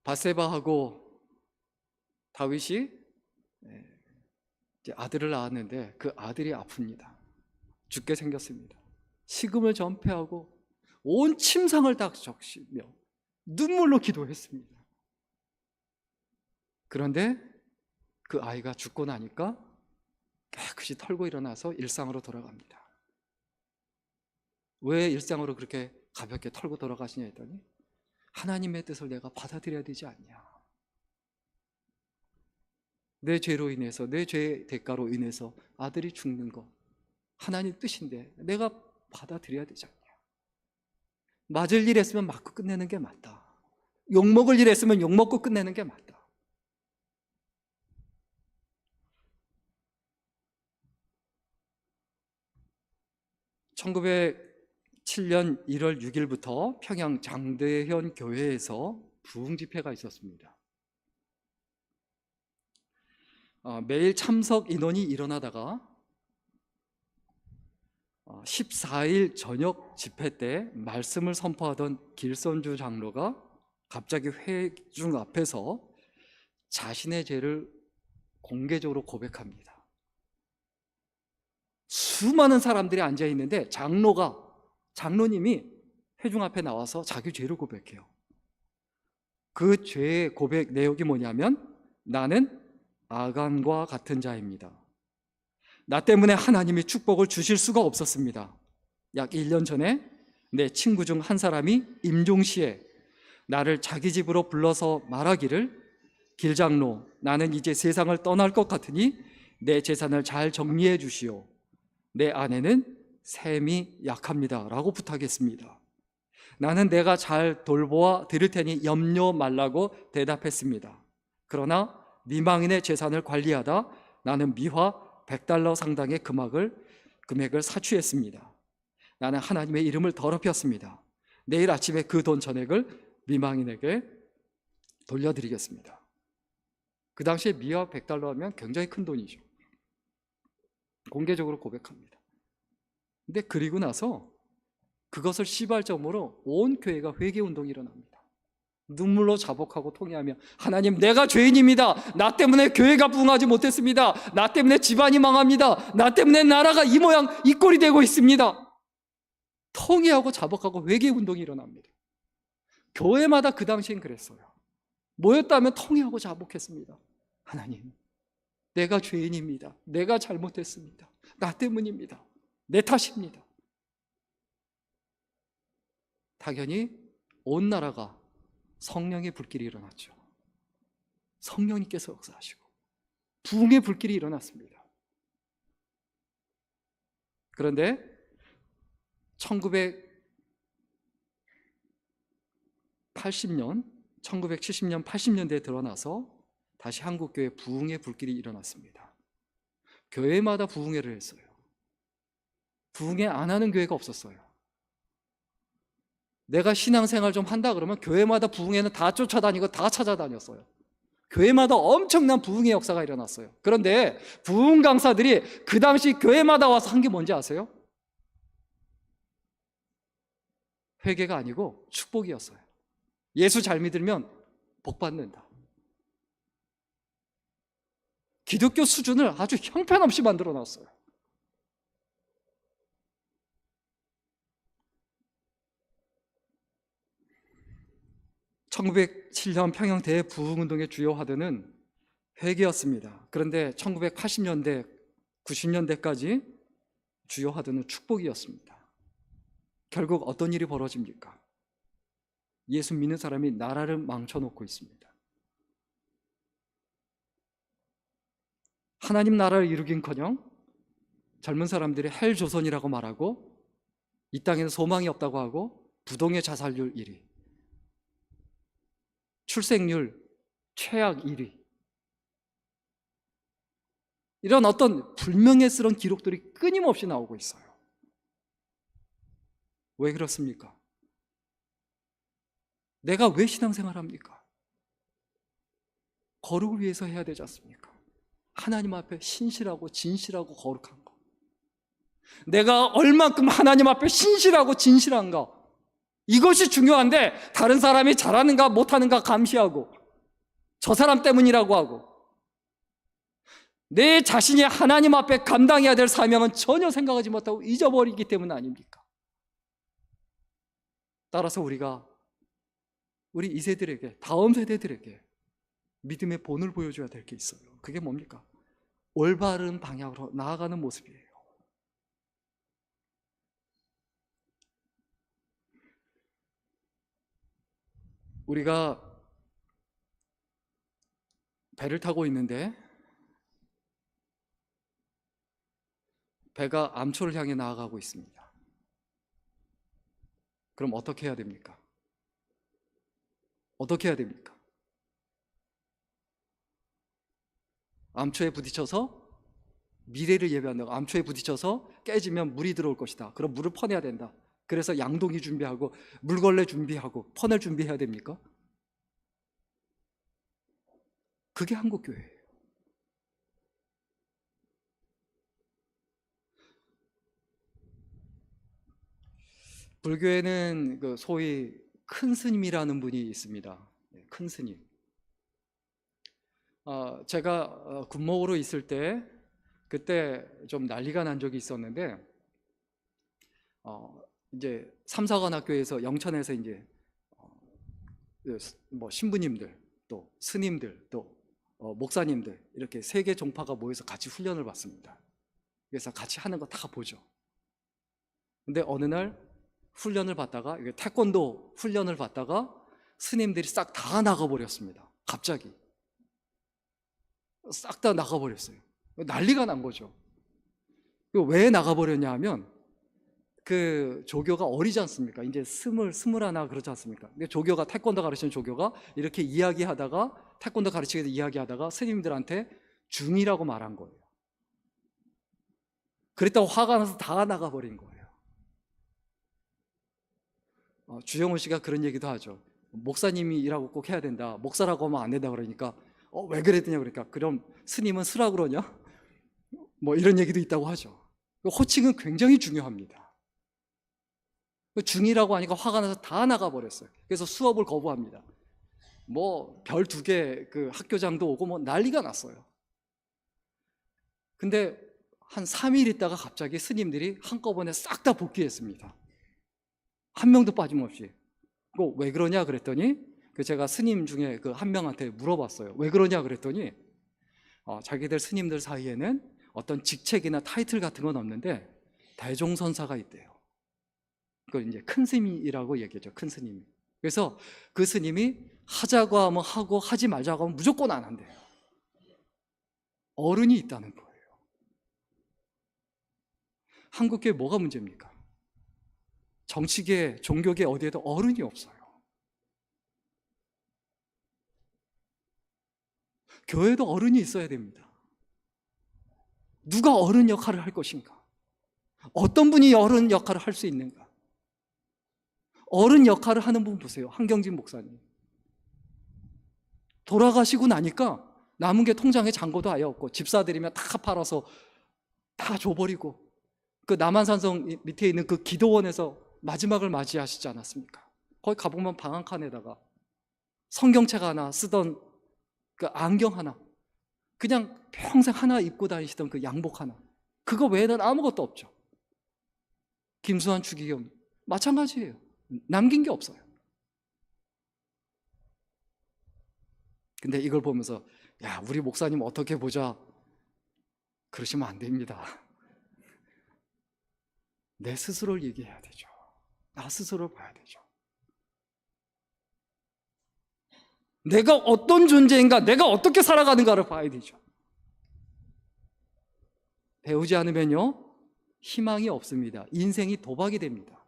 바세바하고 다윗이 이제 아들을 낳았는데 그 아들이 아픕니다. 죽게 생겼습니다. 식음을 전폐하고 온 침상을 다 적시며 눈물로 기도했습니다. 그런데 그 아이가 죽고 나니까 깨끗이 털고 일어나서 일상으로 돌아갑니다. 왜 일상으로 그렇게 가볍게 털고 돌아가시냐 했더니 하나님의 뜻을 내가 받아들여야 되지 않냐. 내 죄로 인해서, 내 죄의 대가로 인해서 아들이 죽는 거 하나님 뜻인데 내가 받아들여야 되지 않냐. 맞을 일 했으면 맞고 끝내는 게 맞다. 욕먹을 일 했으면 욕먹고 끝내는 게 맞다. (1907년 1월 6일부터) 평양 장대현 교회에서 부흥 집회가 있었습니다. 매일 참석 인원이 일어나다가 14일 저녁 집회 때 말씀을 선포하던 길선주 장로가 갑자기 회중 앞에서 자신의 죄를 공개적으로 고백합니다. 수많은 사람들이 앉아 있는데 장로님이 회중 앞에 나와서 자기 죄를 고백해요. 그 죄의 고백 내용이 뭐냐면 나는 아간과 같은 자입니다. 나 때문에 하나님이 축복을 주실 수가 없었습니다. 약 1년 전에 내 친구 중 한 사람이 임종시에 나를 자기 집으로 불러서 말하기를, 길장로, 나는 이제 세상을 떠날 것 같으니 내 재산을 잘 정리해 주시오. 내 아내는 셈이 약합니다 라고 부탁했습니다. 나는 내가 잘 돌보아 드릴 테니 염려 말라고 대답했습니다. 그러나 미망인의 재산을 관리하다 나는 미화 100달러 상당의 금액을 사취했습니다. 나는 하나님의 이름을 더럽혔습니다. 내일 아침에 그 돈 전액을 미망인에게 돌려드리겠습니다. 그 당시에 미화 100달러 하면 굉장히 큰 돈이죠. 공개적으로 고백합니다. 근데 그리고 나서 그것을 시발점으로 온 교회가 회개운동이 일어납니다. 눈물로 자복하고 통회하며, 하나님, 내가 죄인입니다. 나 때문에 교회가 부흥하지 못했습니다. 나 때문에 집안이 망합니다. 나 때문에 나라가 이 모양 이 꼴이 되고 있습니다. 통회하고 자복하고 회개운동이 일어납니다. 교회마다 그 당시엔 그랬어요. 모였다면 통회하고 자복했습니다. 하나님, 내가 죄인입니다. 내가 잘못했습니다. 나 때문입니다. 내 탓입니다. 당연히 온 나라가 성령의 불길이 일어났죠. 성령님께서 역사하시고 부흥의 불길이 일어났습니다. 그런데 1980년, 1970년, 80년대에 드러나서 다시 한국교회 부흥의 불길이 일어났습니다. 교회마다 부흥회를 했어요. 부흥회 안 하는 교회가 없었어요. 내가 신앙생활 좀 한다 그러면 교회마다 부흥회는 다 쫓아다니고 다 찾아다녔어요. 교회마다 엄청난 부흥의 역사가 일어났어요. 그런데 부흥 강사들이 그 당시 교회마다 와서 한 게 뭔지 아세요? 회개가 아니고 축복이었어요. 예수 잘 믿으면 복 받는다. 기독교 수준을 아주 형편없이 만들어 놨어요. (1907년) 평양 대부흥운동의 주요 화두는 회개였습니다. 그런데 1980년대, 90년대까지 주요 화두는 축복이었습니다. 결국 어떤 일이 벌어집니까? 예수 믿는 사람이 나라를 망쳐놓고 있습니다. 하나님 나라를 이루긴커녕 젊은 사람들이 헬조선이라고 말하고, 이 땅에는 소망이 없다고 하고, 부동의 자살률 1위, 출생률 최악 1위, 이런 어떤 불명예스러운 기록들이 끊임없이 나오고 있어요. 왜 그렇습니까? 내가 왜 신앙생활 합니까? 거룩을 위해서 해야 되지 않습니까? 하나님 앞에 신실하고 진실하고 거룩한 거. 내가 얼만큼 하나님 앞에 신실하고 진실한가, 이것이 중요한데, 다른 사람이 잘하는가 못하는가 감시하고 저 사람 때문이라고 하고, 내 자신이 하나님 앞에 감당해야 될 사명은 전혀 생각하지 못하고 잊어버리기 때문 아닙니까? 따라서 우리가 우리 2세들에게, 다음 세대들에게 믿음의 본을 보여줘야 될 게 있어요. 그게 뭡니까? 올바른 방향으로 나아가는 모습이에요. 우리가 배를 타고 있는데 배가 암초를 향해 나아가고 있습니다. 그럼 어떻게 해야 됩니까? 어떻게 해야 됩니까? 암초에 부딪혀서 미래를 예배한다고, 암초에 부딪혀서 깨지면 물이 들어올 것이다. 그럼 물을 퍼내야 된다. 그래서 양동이 준비하고 물걸레 준비하고 퍼낼 준비해야 됩니까? 그게 한국교회예요. 불교에는 그 소위 큰 스님이라는 분이 있습니다. 큰 스님. 제가 군목으로 있을 때, 그때 좀 난리가 난 적이 있었는데, 이제 삼사관학교에서, 영천에서 이제 뭐 신부님들, 또 스님들, 또 목사님들, 이렇게 세 개 종파가 모여서 같이 훈련을 받습니다. 그래서 같이 하는 거 다 보죠. 근데 어느 날 훈련을 받다가, 이게 태권도 훈련을 받다가 스님들이 싹 다 나가버렸습니다. 갑자기 싹 다 나가버렸어요. 난리가 난 거죠. 왜 나가버렸냐 하면, 그 조교가 어리지 않습니까? 이제 스물하나 그렇지 않습니까? 근데 조교가, 태권도 가르치는 조교가 이렇게 이야기하다가, 태권도 가르치게 이야기하다가 스님들한테 중이라고 말한 거예요. 그랬다고 화가 나서 다 나가버린 거예요. 주영훈 씨가 그런 얘기도 하죠. 목사님이라고 꼭 해야 된다, 목사라고 하면 안 된다 그러니까 왜 그랬더냐 그러니까, 그럼 스님은 쓰라 그러냐? 뭐 이런 얘기도 있다고 하죠. 호칭은 굉장히 중요합니다. 중이라고 하니까 화가 나서 다 나가버렸어요. 그래서 수업을 거부합니다. 뭐 별 2개 그 학교장도 오고 뭐 난리가 났어요. 근데 한 3일 있다가 갑자기 스님들이 한꺼번에 싹 다 복귀했습니다. 한 명도 빠짐없이. 왜 그러냐 그랬더니, 제가 스님 중에 그 한 명한테 물어봤어요. 왜 그러냐 그랬더니, 자기들 스님들 사이에는 어떤 직책이나 타이틀 같은 건 없는데 대종선사가 있대요. 그걸 이제 큰 스님이라고 얘기하죠. 큰 스님이. 그래서 그 스님이 하자고 하면 하고, 하지 말자고 하면 무조건 안 한대요. 어른이 있다는 거예요. 한국교회 뭐가 문제입니까? 정치계, 종교계 어디에도 어른이 없어요. 교회도 어른이 있어야 됩니다. 누가 어른 역할을 할 것인가? 어떤 분이 어른 역할을 할 수 있는가? 어른 역할을 하는 분 보세요. 한경진 목사님. 돌아가시고 나니까 남은 게 통장에 잔고도 아예 없고, 집사들이면 다 팔아서 다 줘버리고, 그 남한산성 밑에 있는 그 기도원에서 마지막을 맞이하시지 않았습니까? 거기 가보면 방 한 칸에다가 성경책 하나, 쓰던 그 안경 하나, 그냥 평생 하나 입고 다니시던 그 양복 하나, 그거 외에는 아무것도 없죠. 김수환 추기경 마찬가지예요. 남긴 게 없어요. 근데 이걸 보면서 야, 우리 목사님 어떻게 보자, 그러시면 안 됩니다. 내 스스로를 얘기해야 되죠. 나 스스로를 봐야 되죠. 내가 어떤 존재인가, 내가 어떻게 살아가는가를 봐야 되죠. 배우지 않으면요, 희망이 없습니다. 인생이 도박이 됩니다.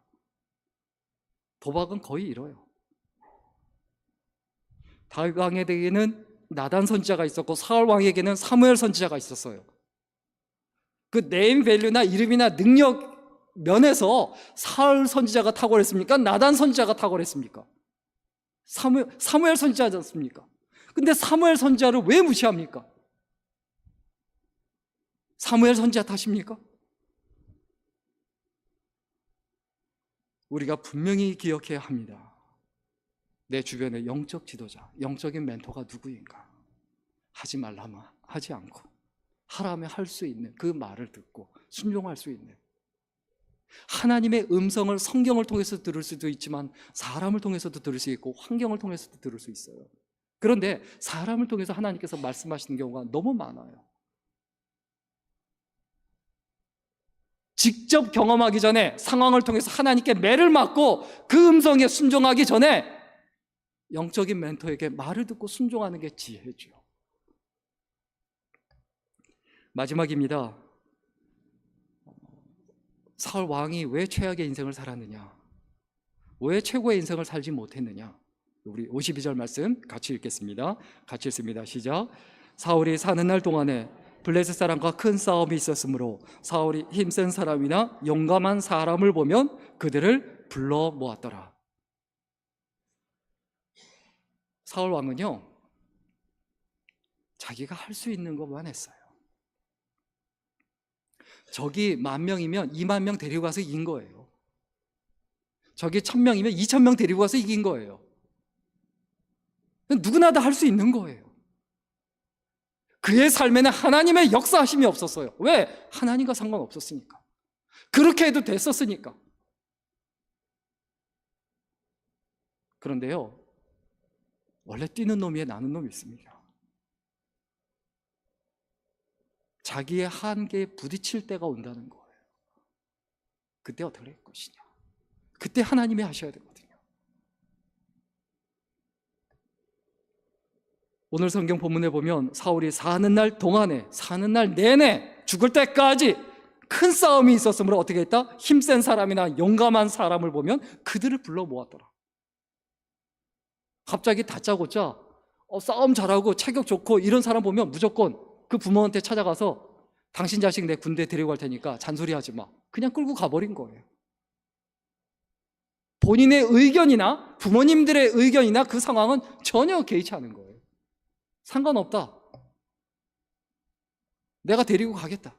도박은 거의 이뤄요. 다윗 왕에게는 나단 선지자가 있었고, 사울 왕에게는 사무엘 선지자가 있었어요. 그 네임 밸류나 이름이나 능력 면에서 사울 선지자가 탁월했습니까? 나단 선지자가 탁월했습니까? 사무엘 선지자지 않습니까? 근데 사무엘 선지자를 왜 무시합니까? 사무엘 선지자 탓입니까? 우리가 분명히 기억해야 합니다. 내 주변의 영적 지도자, 영적인 멘토가 누구인가? 하지 말라면 하지 않고, 하라면 할 수 있는 그 말을 듣고 순종할 수 있는, 하나님의 음성을 성경을 통해서 들을 수도 있지만 사람을 통해서도 들을 수 있고 환경을 통해서도 들을 수 있어요. 그런데 사람을 통해서 하나님께서 말씀하시는 경우가 너무 많아요. 직접 경험하기 전에, 상황을 통해서 하나님께 매를 맞고 그 음성에 순종하기 전에 영적인 멘토에게 말을 듣고 순종하는 게 지혜죠. 마지막입니다. 사울 왕이 왜 최악의 인생을 살았느냐, 왜 최고의 인생을 살지 못했느냐. 우리 52절 말씀 같이 읽겠습니다. 같이 읽습니다. 시작. 사울이 사는 날 동안에 블레셋 사람과 큰 싸움이 있었으므로 사울이 힘센 사람이나 용감한 사람을 보면 그들을 불러 모았더라. 사울 왕은요, 자기가 할 수 있는 것만 했어요. 적이 10,000명이면 20,000명 데리고 가서 이긴 거예요. 적이 1,000명이면 2,000명 데리고 가서 이긴 거예요. 누구나 다 할 수 있는 거예요. 그의 삶에는 하나님의 역사하심이 없었어요. 왜? 하나님과 상관없었으니까. 그렇게 해도 됐었으니까. 그런데요, 원래 뛰는 놈 위에 나는 놈이 있습니다. 자기의 한계에 부딪힐 때가 온다는 거예요. 그때 어떻게 할 것이냐? 그때 하나님이 하셔야 되거든요. 오늘 성경 본문에 보면 사울이 사는 날 동안에, 사는 날 내내 죽을 때까지 큰 싸움이 있었으므로 어떻게 했다? 힘센 사람이나 용감한 사람을 보면 그들을 불러 모았더라. 갑자기 다짜고짜 싸움 잘하고 체격 좋고 이런 사람 보면 무조건 그 부모한테 찾아가서 당신 자식 내 군대 데리고 갈 테니까 잔소리하지 마. 그냥 끌고 가버린 거예요. 본인의 의견이나 부모님들의 의견이나 그 상황은 전혀 개의치 않은 거예요. 상관없다. 내가 데리고 가겠다.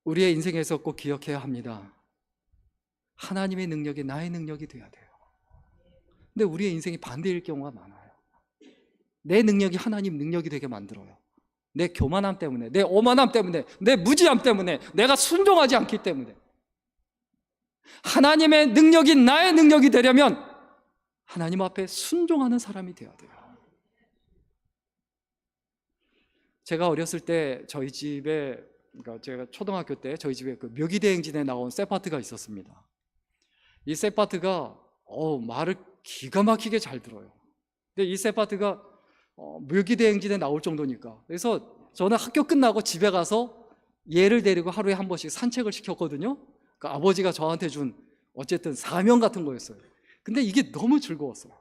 우리의 인생에서 꼭 기억해야 합니다. 하나님의 능력이 나의 능력이 돼야 돼요. 근데 우리의 인생이 반대일 경우가 많아요. 내 능력이 하나님 능력이 되게 만들어요. 내 교만함 때문에, 내 오만함 때문에, 내 무지함 때문에, 내가 순종하지 않기 때문에. 하나님의 능력이 나의 능력이 되려면 하나님 앞에 순종하는 사람이 되어야 돼요. 제가 어렸을 때 저희 집에, 그러니까 제가 초등학교 때 저희 집에 그 묘기대행진에 나온 세파트가 있었습니다. 이 세파트가 말을 기가 막히게 잘 들어요. 근데 이 세파트가 묘기대행진에 나올 정도니까. 그래서 저는 학교 끝나고 집에 가서 얘를 데리고 하루에 한 번씩 산책을 시켰거든요. 그러니까 아버지가 저한테 준 어쨌든 사명 같은 거였어요. 근데 이게 너무 즐거웠어요.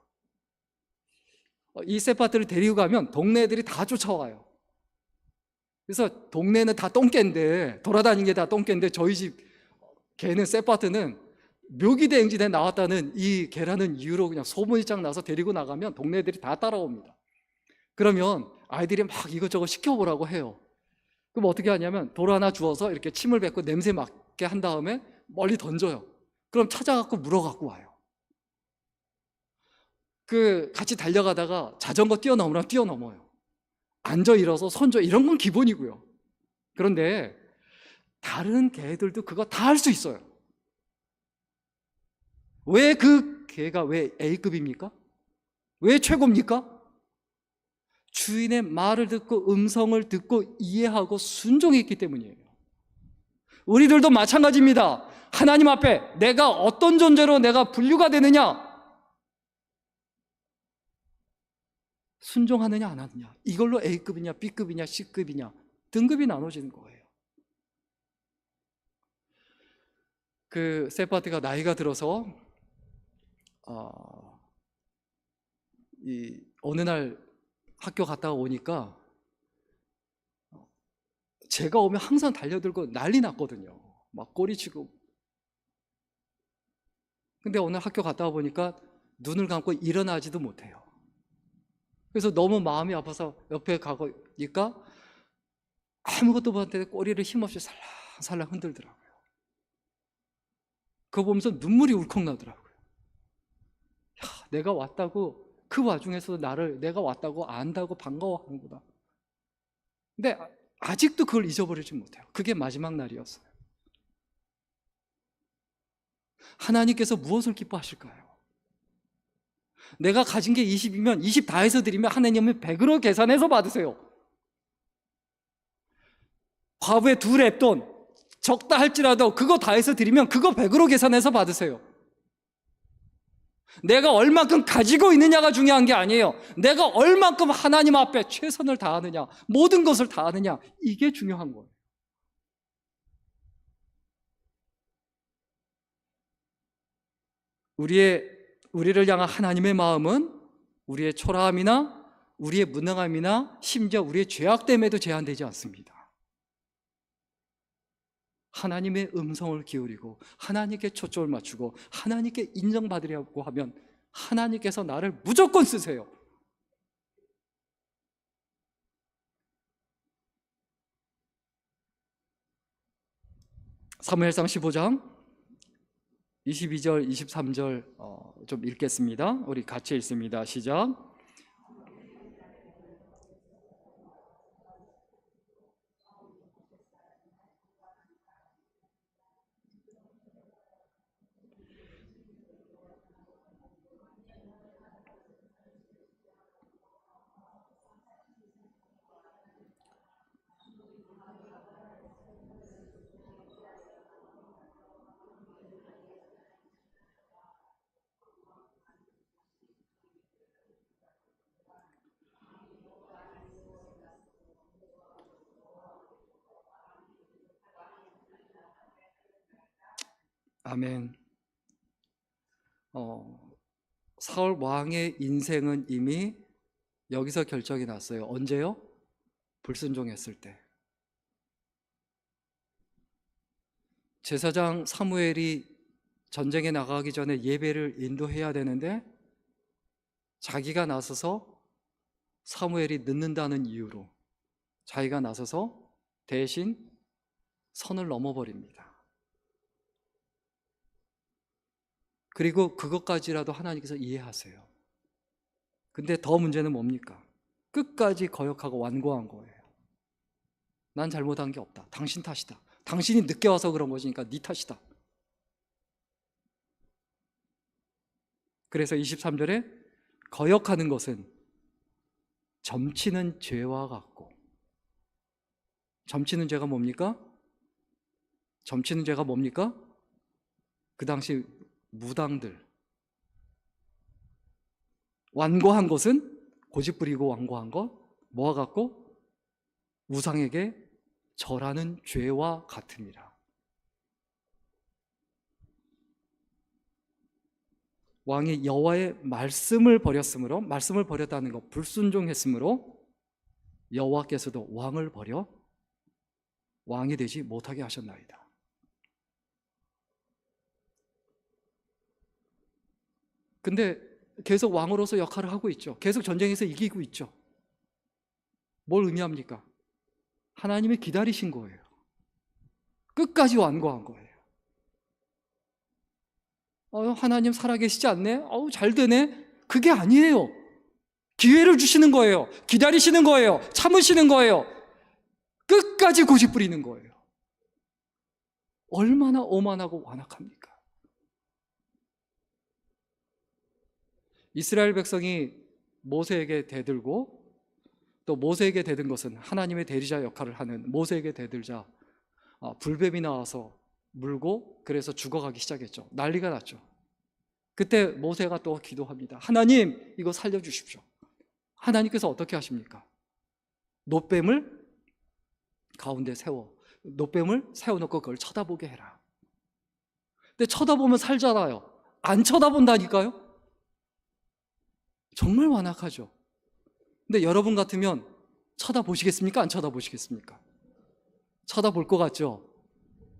이 세파트를 데리고 가면 동네 애들이 다 쫓아와요. 그래서 동네는 다 똥개인데, 돌아다니는 게 다 똥개인데 저희 집 개는, 세파트는 묘기대행진에 나왔다는 이 개라는 이유로 그냥 소문이 쫙 나서 데리고 나가면 동네 애들이 다 따라옵니다. 그러면 아이들이 막 이것저것 시켜보라고 해요. 그럼 어떻게 하냐면 돌 하나 주워서 이렇게 침을 뱉고 냄새 맡게 한 다음에 멀리 던져요. 그럼 찾아갖고 물어갖고 와요. 같이 달려가다가 자전거 뛰어넘으면 뛰어넘어요. 앉아 일어서 손줘 이런 건 기본이고요. 그런데 다른 개들도 그거 다 할 수 있어요. 왜 그 개가 왜 A급입니까? 왜 최고입니까? 주인의 말을 듣고 음성을 듣고 이해하고 순종했기 때문이에요. 우리들도 마찬가지입니다. 하나님 앞에 내가 어떤 존재로 내가 분류가 되느냐, 순종하느냐 안 하느냐, 이걸로 A급이냐 B급이냐 C급이냐 등급이 나눠지는 거예요. 그 세파트가 나이가 들어서 어느 날 학교 갔다가 오니까 제가 오면 항상 달려들고 난리 났거든요. 막 꼬리치고. 근데 오늘 학교 갔다 보니까 눈을 감고 일어나지도 못해요. 그래서 너무 마음이 아파서 옆에 가니까 아무것도 못하는데 꼬리를 힘없이 살랑살랑 흔들더라고요. 그거 보면서 눈물이 울컥 나더라고요. 야, 내가 왔다고, 그 와중에서도 내가 왔다고 안다고 반가워하는구나. 근데 아직도 그걸 잊어버리지 못해요. 그게 마지막 날이었어요. 하나님께서 무엇을 기뻐하실까요? 내가 가진 게 20이면 20 다 해서 드리면 하나님은 100으로 계산해서 받으세요. 과부의 2랩돈 적다 할지라도 그거 다 해서 드리면 그거 100으로 계산해서 받으세요. 내가 얼만큼 가지고 있느냐가 중요한 게 아니에요. 내가 얼만큼 하나님 앞에 최선을 다하느냐, 모든 것을 다하느냐, 이게 중요한 거예요. 우리를 향한 하나님의 마음은 우리의 초라함이나 우리의 무능함이나 심지어 우리의 죄악됨에도 제한되지 않습니다. 하나님의 음성을 기울이고 하나님께 초점을 맞추고 하나님께 인정받으려고 하면 하나님께서 나를 무조건 쓰세요. 사무엘상 15장 22절 23절 좀 읽겠습니다. 우리 같이 읽습니다. 시작. 아멘. 사울 왕의 인생은 이미 여기서 결정이 났어요. 언제요? 불순종했을 때. 제사장 사무엘이 전쟁에 나가기 전에 예배를 인도해야 되는데 자기가 나서서 사무엘이 늦는다는 이유로 자기가 나서서 대신 선을 넘어버립니다. 그리고 그것까지라도 하나님께서 이해하세요. 근데 더 문제는 뭡니까? 끝까지 거역하고 완고한 거예요. 난 잘못한 게 없다. 당신 탓이다. 당신이 늦게 와서 그런 것이니까 네 탓이다. 그래서 23절에 거역하는 것은 점치는 죄와 같고, 점치는 죄가 뭡니까? 점치는 죄가 뭡니까? 그 당시 무당들, 완고한 것은 고집 부리고 완고한 것, 뭐와 같고? 우상에게 절하는 죄와 같으니라. 왕이 여호와의 말씀을 버렸으므로, 말씀을 버렸다는 것, 불순종했으므로 여호와께서도 왕을 버려 왕이 되지 못하게 하셨나이다. 근데 계속 왕으로서 역할을 하고 있죠. 계속 전쟁에서 이기고 있죠. 뭘 의미합니까? 하나님이 기다리신 거예요. 끝까지 완고한 거예요. 하나님 살아계시지 않네? 잘 되네? 그게 아니에요. 기회를 주시는 거예요. 기다리시는 거예요. 참으시는 거예요. 끝까지 고집 부리는 거예요. 얼마나 오만하고 완악합니까? 이스라엘 백성이 모세에게 대들고, 또 모세에게 대든 것은 하나님의 대리자 역할을 하는 모세에게 대들자 불뱀이 나와서 물고 그래서 죽어가기 시작했죠. 난리가 났죠. 그때 모세가 또 기도합니다. 하나님, 이거 살려주십시오. 하나님께서 어떻게 하십니까? 놋뱀을 가운데 놋뱀을 세워놓고 그걸 쳐다보게 해라. 근데 쳐다보면 살잖아요. 안 쳐다본다니까요? 정말 완악하죠. 근데 여러분 같으면 쳐다보시겠습니까? 안 쳐다보시겠습니까? 쳐다볼 것 같죠?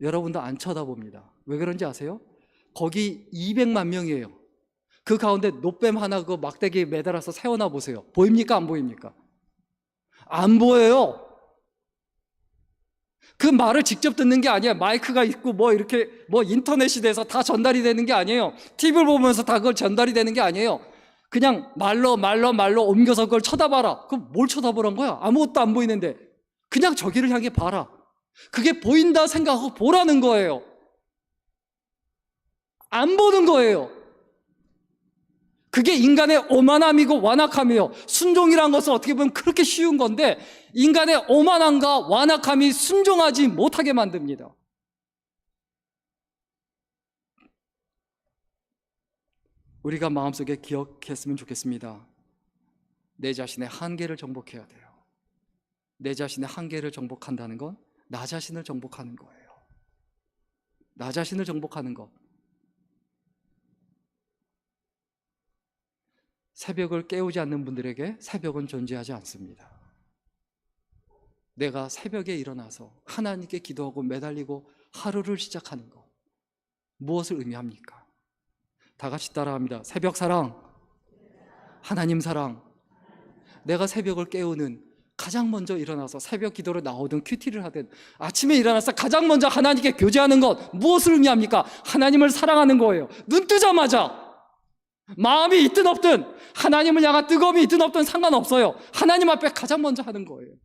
여러분도 안 쳐다봅니다. 왜 그런지 아세요? 거기 200만 명이에요. 그 가운데 놋뱀 하나 그 막대기에 매달아서 세워놔 보세요. 보입니까? 안 보입니까? 안 보여요. 그 말을 직접 듣는 게 아니야. 마이크가 있고 이렇게 인터넷이 돼서 다 전달이 되는 게 아니에요. TV를 보면서 다 그걸 전달이 되는 게 아니에요. 그냥 말로 옮겨서 그걸 쳐다봐라. 그럼 뭘 쳐다보란 거야? 아무것도 안 보이는데 그냥 저기를 향해 봐라. 그게 보인다 생각하고 보라는 거예요. 안 보는 거예요. 그게 인간의 오만함이고 완악함이에요. 순종이란 것은 어떻게 보면 그렇게 쉬운 건데 인간의 오만함과 완악함이 순종하지 못하게 만듭니다. 우리가 마음속에 기억했으면 좋겠습니다. 내 자신의 한계를 정복해야 돼요. 내 자신의 한계를 정복한다는 건 나 자신을 정복하는 거예요. 나 자신을 정복하는 것. 새벽을 깨우지 않는 분들에게 새벽은 존재하지 않습니다. 내가 새벽에 일어나서 하나님께 기도하고 매달리고 하루를 시작하는 것, 무엇을 의미합니까? 다 같이 따라합니다. 새벽 사랑, 하나님 사랑. 내가 새벽을 깨우는, 가장 먼저 일어나서 새벽 기도로 나오든 큐티를 하든 아침에 일어나서 가장 먼저 하나님께 교제하는 것, 무엇을 의미합니까? 하나님을 사랑하는 거예요. 눈 뜨자마자 마음이 있든 없든, 하나님을 향한 뜨거움이 있든 없든 상관없어요. 하나님 앞에 가장 먼저 하는 거예요.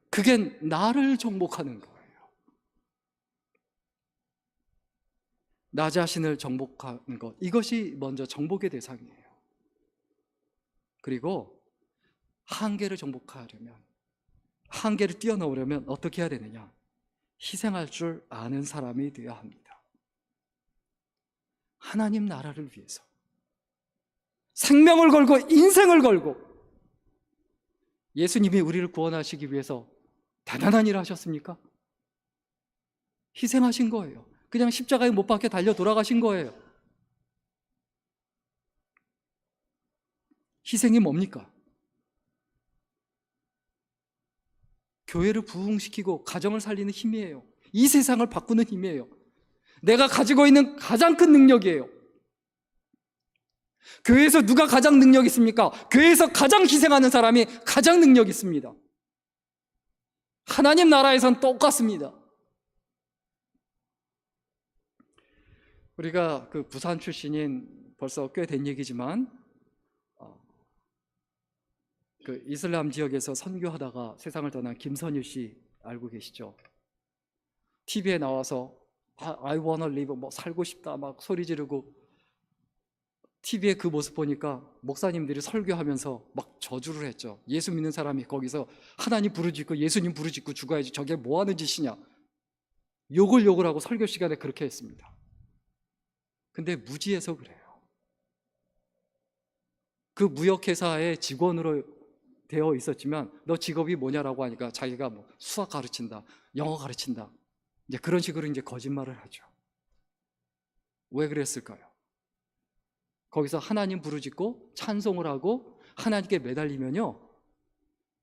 그게 나를 정복하는 거예요. 나 자신을 정복하는 것, 이것이 먼저 정복의 대상이에요. 그리고 한계를 정복하려면, 한계를 뛰어넘으려면 어떻게 해야 되느냐? 희생할 줄 아는 사람이 되어야 합니다. 하나님 나라를 위해서 생명을 걸고 인생을 걸고, 예수님이 우리를 구원하시기 위해서 대단한 일을 하셨습니까? 희생하신 거예요. 그냥 십자가에 못 박혀 달려 돌아가신 거예요. 희생이 뭡니까? 교회를 부흥시키고 가정을 살리는 힘이에요. 이 세상을 바꾸는 힘이에요. 내가 가지고 있는 가장 큰 능력이에요. 교회에서 누가 가장 능력 있습니까? 교회에서 가장 희생하는 사람이 가장 능력 있습니다. 하나님 나라에선 똑같습니다. 우리가 그 부산 출신인, 벌써 꽤 된 얘기지만 그 이슬람 지역에서 선교하다가 세상을 떠난 김선유 씨 알고 계시죠? TV에 나와서 I wanna live, 뭐 살고 싶다 막 소리 지르고, TV에 그 모습 보니까 목사님들이 설교하면서 막 저주를 했죠. 예수 믿는 사람이 거기서 하나님 부르짖고 예수님 부르짖고 죽어야지 저게 뭐 하는 짓이냐, 욕을 하고 설교 시간에 그렇게 했습니다. 근데 무지해서 그래요. 그 무역회사의 직원으로 되어 있었지만 너 직업이 뭐냐라고 하니까 자기가 뭐 수학 가르친다, 영어 가르친다, 이제 그런 식으로 이제 거짓말을 하죠. 왜 그랬을까요? 거기서 하나님 부르짖고 찬송을 하고 하나님께 매달리면요,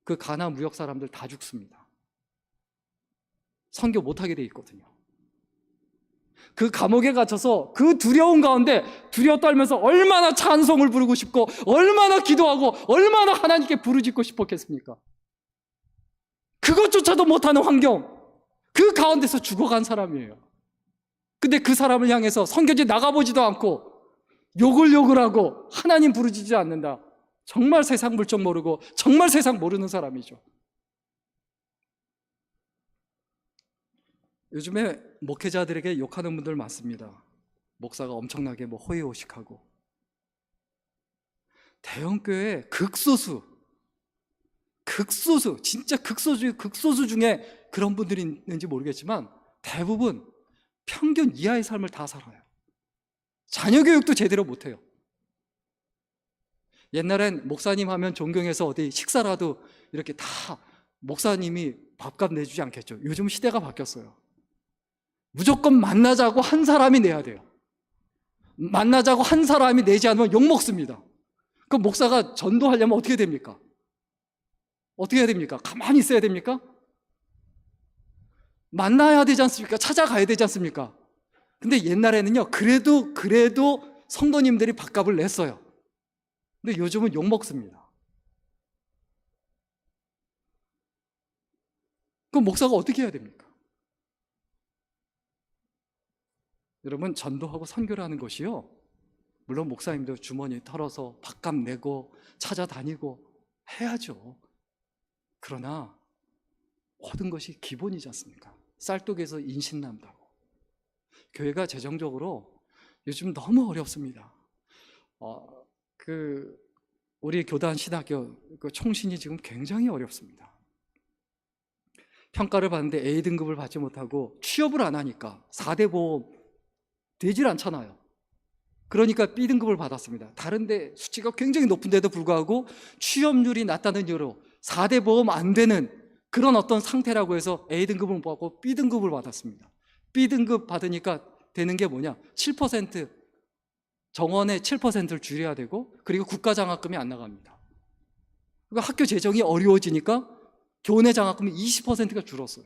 그 가나안 무역 사람들 다 죽습니다. 선교 못하게 돼 있거든요. 그 감옥에 갇혀서 그 두려움 가운데 두려워 떨면서 얼마나 찬송을 부르고 싶고 얼마나 기도하고 얼마나 하나님께 부르짖고 싶었겠습니까? 그것조차도 못하는 환경, 그 가운데서 죽어간 사람이에요. 근데 그 사람을 향해서 선교지 나가보지도 않고 욕을 하고 하나님 부르짖지 않는다. 정말 세상 물정 모르고 정말 세상 모르는 사람이죠. 요즘에 목회자들에게 욕하는 분들 많습니다. 목사가 엄청나게 뭐 호의호식하고. 대형교회 극소수, 진짜 극소수 중에 그런 분들이 있는지 모르겠지만 대부분 평균 이하의 삶을 다 살아요. 자녀 교육도 제대로 못해요. 옛날엔 목사님 하면 존경해서 어디 식사라도 이렇게 다 목사님이 밥값 내주지 않겠죠. 요즘 시대가 바뀌었어요. 무조건 만나자고 한 사람이 내야 돼요. 만나자고 한 사람이 내지 않으면 욕먹습니다. 그럼 목사가 전도하려면 어떻게 됩니까? 어떻게 해야 됩니까? 가만히 있어야 됩니까? 만나야 되지 않습니까? 찾아가야 되지 않습니까? 근데 옛날에는요, 그래도 성도님들이 밥값을 냈어요. 근데 요즘은 욕먹습니다. 그럼 목사가 어떻게 해야 됩니까? 여러분, 전도하고 선교를 하는 것이요, 물론 목사님도 주머니 털어서 밥값 내고 찾아다니고 해야죠. 그러나 모든 것이 기본이지 않습니까? 쌀독에서 인신난다고. 교회가 재정적으로 요즘 너무 어렵습니다. 우리 교단 신학교 그 총신이 지금 굉장히 어렵습니다. 평가를 받는데 A등급을 받지 못하고 취업을 안 하니까 4대 보험 되질 않잖아요. 그러니까 B등급을 받았습니다. 다른데 수치가 굉장히 높은데도 불구하고 취업률이 낮다는 이유로 4대 보험 안 되는 그런 어떤 상태라고 해서 A등급을 못 받고 B등급을 받았습니다. B등급 받으니까 되는 게 뭐냐, 7% 정원의 7%를 줄여야 되고, 그리고 국가장학금이 안 나갑니다. 그러니까 학교 재정이 어려워지니까 교내 장학금이 20%가 줄었어요.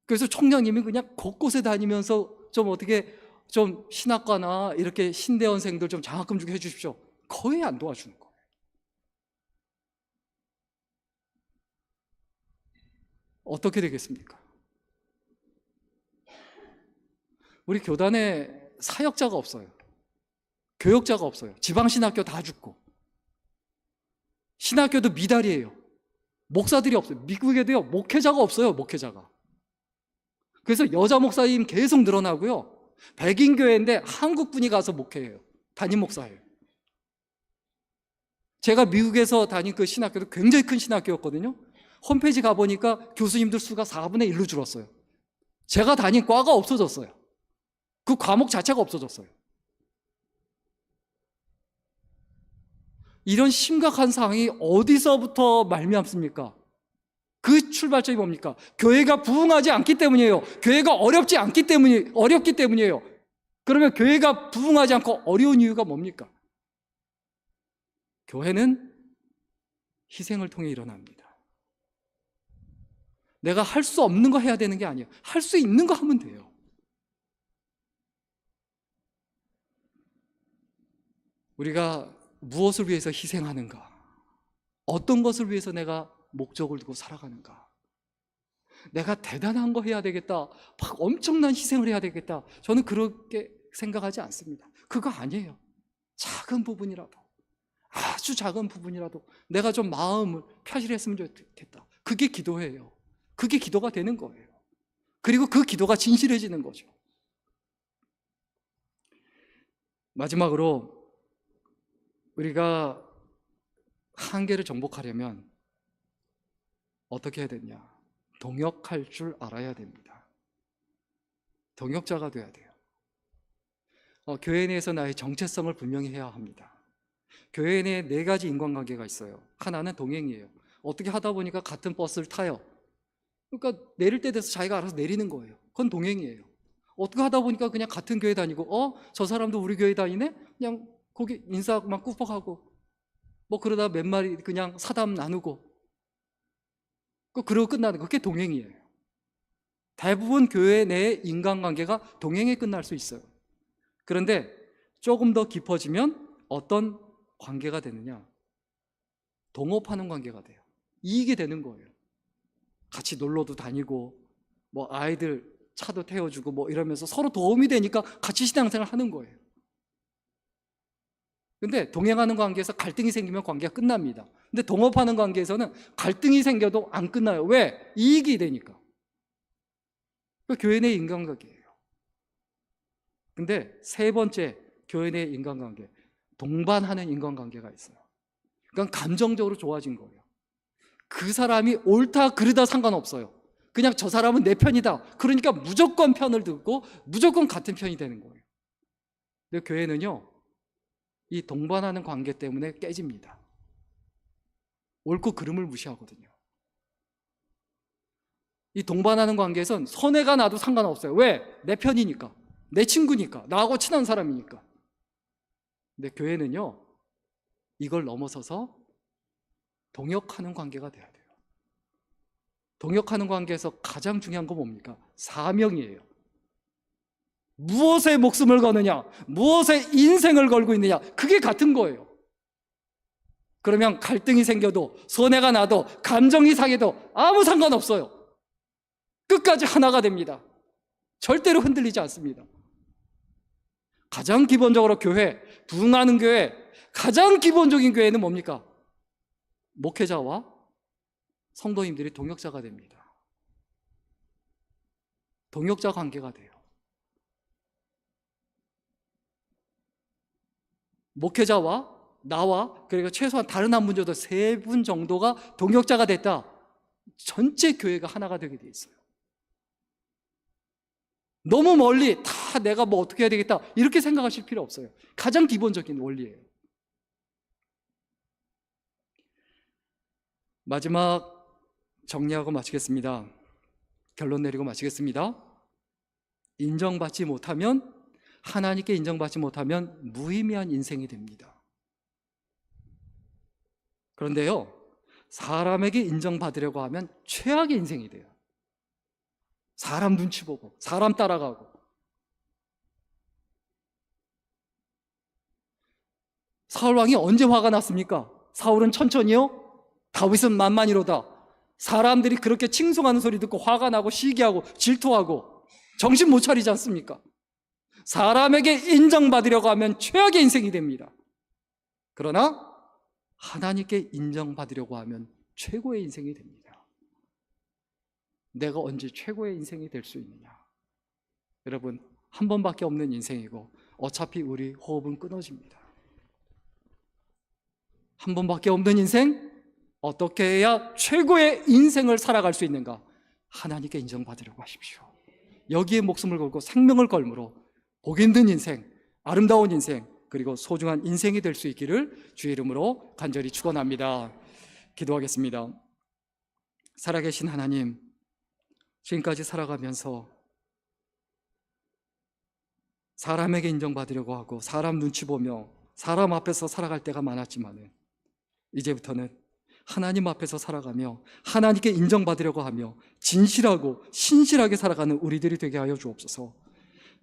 그래서 총장님이 그냥 곳곳에 다니면서 좀 어떻게 좀 신학과나 이렇게 신대원생들 좀 장학금 주게 해주십시오. 거의 안 도와주는 거예요. 어떻게 되겠습니까? 우리 교단에 사역자가 없어요. 교역자가 없어요. 지방신학교 다 죽고. 신학교도 미달이에요. 목사들이 없어요. 미국에도요, 목회자가 없어요. 목회자가. 그래서 여자 목사님 계속 늘어나고요, 백인 교회인데 한국 분이 가서 목회해요. 담임 목사예요. 제가 미국에서 다닌 그 신학교도 굉장히 큰 신학교였거든요. 홈페이지 가보니까 교수님들 수가 4분의 1로 줄었어요. 제가 다닌 과가 없어졌어요. 그 과목 자체가 없어졌어요. 이런 심각한 상황이 어디서부터 말미암습니까? 그 출발점이 뭡니까? 교회가 부흥하지 않기 때문이에요. 교회가 어렵기 때문이에요. 그러면 교회가 부흥하지 않고 어려운 이유가 뭡니까? 교회는 희생을 통해 일어납니다. 내가 할 수 없는 거 해야 되는 게 아니에요. 할 수 있는 거 하면 돼요. 우리가 무엇을 위해서 희생하는가? 어떤 것을 위해서 내가 목적을 두고 살아가는가? 내가 대단한 거 해야 되겠다, 막 엄청난 희생을 해야 되겠다, 저는 그렇게 생각하지 않습니다. 그거 아니에요. 작은 부분이라도, 아주 작은 부분이라도 내가 좀 마음을 편실했으면 좋겠다, 그게 기도예요. 그게 기도가 되는 거예요. 그리고 그 기도가 진실해지는 거죠. 마지막으로 우리가 한계를 정복하려면 어떻게 해야 되냐? 동역할 줄 알아야 됩니다. 동역자가 돼야 돼요. 교회 내에서 나의 정체성을 분명히 해야 합니다. 교회 내에 4가지 인간관계가 있어요. 하나는 동행이에요. 어떻게 하다 보니까 같은 버스를 타요. 그러니까 내릴 때 돼서 자기가 알아서 내리는 거예요. 그건 동행이에요. 어떻게 하다 보니까 그냥 같은 교회 다니고, 저 사람도 우리 교회 다니네? 그냥 거기 인사만 꾸벅하고, 뭐 그러다 몇 마리 그냥 사담 나누고, 그러고 끝나는 거, 그게 동행이에요. 대부분 교회 내의 인간관계가 동행에 끝날 수 있어요. 그런데 조금 더 깊어지면 어떤 관계가 되느냐? 동업하는 관계가 돼요. 이익이 되는 거예요. 같이 놀러도 다니고, 뭐 아이들 차도 태워주고 뭐 이러면서 서로 도움이 되니까 같이 신앙생활을 하는 거예요. 근데 동행하는 관계에서 갈등이 생기면 관계가 끝납니다. 근데 동업하는 관계에서는 갈등이 생겨도 안 끝나요. 왜? 이익이 되니까. 교회 내 인간관계예요. 근데 3번째, 교회 내 인간관계, 동반하는 인간관계가 있어요. 그러니까 감정적으로 좋아진 거예요. 그 사람이 옳다 그르다 상관없어요. 그냥 저 사람은 내 편이다. 그러니까 무조건 편을 듣고 무조건 같은 편이 되는 거예요. 근데 교회는요, 이 동반하는 관계 때문에 깨집니다. 옳고 그름을 무시하거든요. 이 동반하는 관계에선 손해가 나도 상관없어요. 왜? 내 편이니까, 내 친구니까, 나하고 친한 사람이니까. 근데 교회는요, 이걸 넘어서서 동역하는 관계가 돼야 돼요. 동역하는 관계에서 가장 중요한 건 뭡니까? 사명이에요. 무엇에 목숨을 거느냐, 무엇에 인생을 걸고 있느냐, 그게 같은 거예요. 그러면 갈등이 생겨도, 손해가 나도, 감정이 상해도 아무 상관없어요. 끝까지 하나가 됩니다. 절대로 흔들리지 않습니다. 가장 기본적으로 교회, 부흥하는 교회, 가장 기본적인 교회는 뭡니까? 목회자와 성도님들이 동역자가 됩니다. 동역자 관계가 돼요. 목회자와 나와, 그리고 최소한 다른 한 분도 3분 정도가 동역자가 됐다. 전체 교회가 하나가 되게 돼 있어요. 너무 멀리 다 내가 뭐 어떻게 해야 되겠다 이렇게 생각하실 필요 없어요. 가장 기본적인 원리예요. 마지막 정리하고 마치겠습니다. 결론 내리고 마치겠습니다. 인정받지 못하면, 하나님께 인정받지 못하면 무의미한 인생이 됩니다. 그런데요, 사람에게 인정받으려고 하면 최악의 인생이 돼요. 사람 눈치 보고, 사람 따라가고. 사울왕이 언제 화가 났습니까? 사울은 천천히요, 다윗은 만만히로다. 사람들이 그렇게 칭송하는 소리 듣고 화가 나고 시기하고 질투하고 정신 못 차리지 않습니까? 사람에게 인정받으려고 하면 최악의 인생이 됩니다. 그러나 하나님께 인정받으려고 하면 최고의 인생이 됩니다. 내가 언제 최고의 인생이 될 수 있느냐? 여러분, 한 번밖에 없는 인생이고 어차피 우리 호흡은 끊어집니다. 한 번밖에 없는 인생, 어떻게 해야 최고의 인생을 살아갈 수 있는가? 하나님께 인정받으려고 하십시오. 여기에 목숨을 걸고 생명을 걸므로 복 있는 인생, 아름다운 인생, 그리고 소중한 인생이 될 수 있기를 주의 이름으로 간절히 축원합니다. 기도하겠습니다. 살아계신 하나님, 지금까지 살아가면서 사람에게 인정받으려고 하고 사람 눈치 보며 사람 앞에서 살아갈 때가 많았지만은 이제부터는 하나님 앞에서 살아가며 하나님께 인정받으려고 하며 진실하고 신실하게 살아가는 우리들이 되게 하여 주옵소서.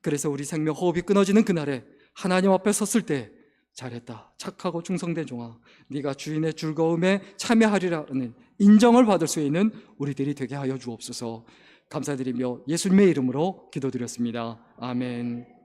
그래서 우리 생명 호흡이 끊어지는 그날에 하나님 앞에 섰을 때 잘했다, 착하고 충성된 종아, 네가 주인의 즐거움에 참여하리라는 인정을 받을 수 있는 우리들이 되게 하여 주옵소서. 감사드리며 예수님의 이름으로 기도드렸습니다. 아멘.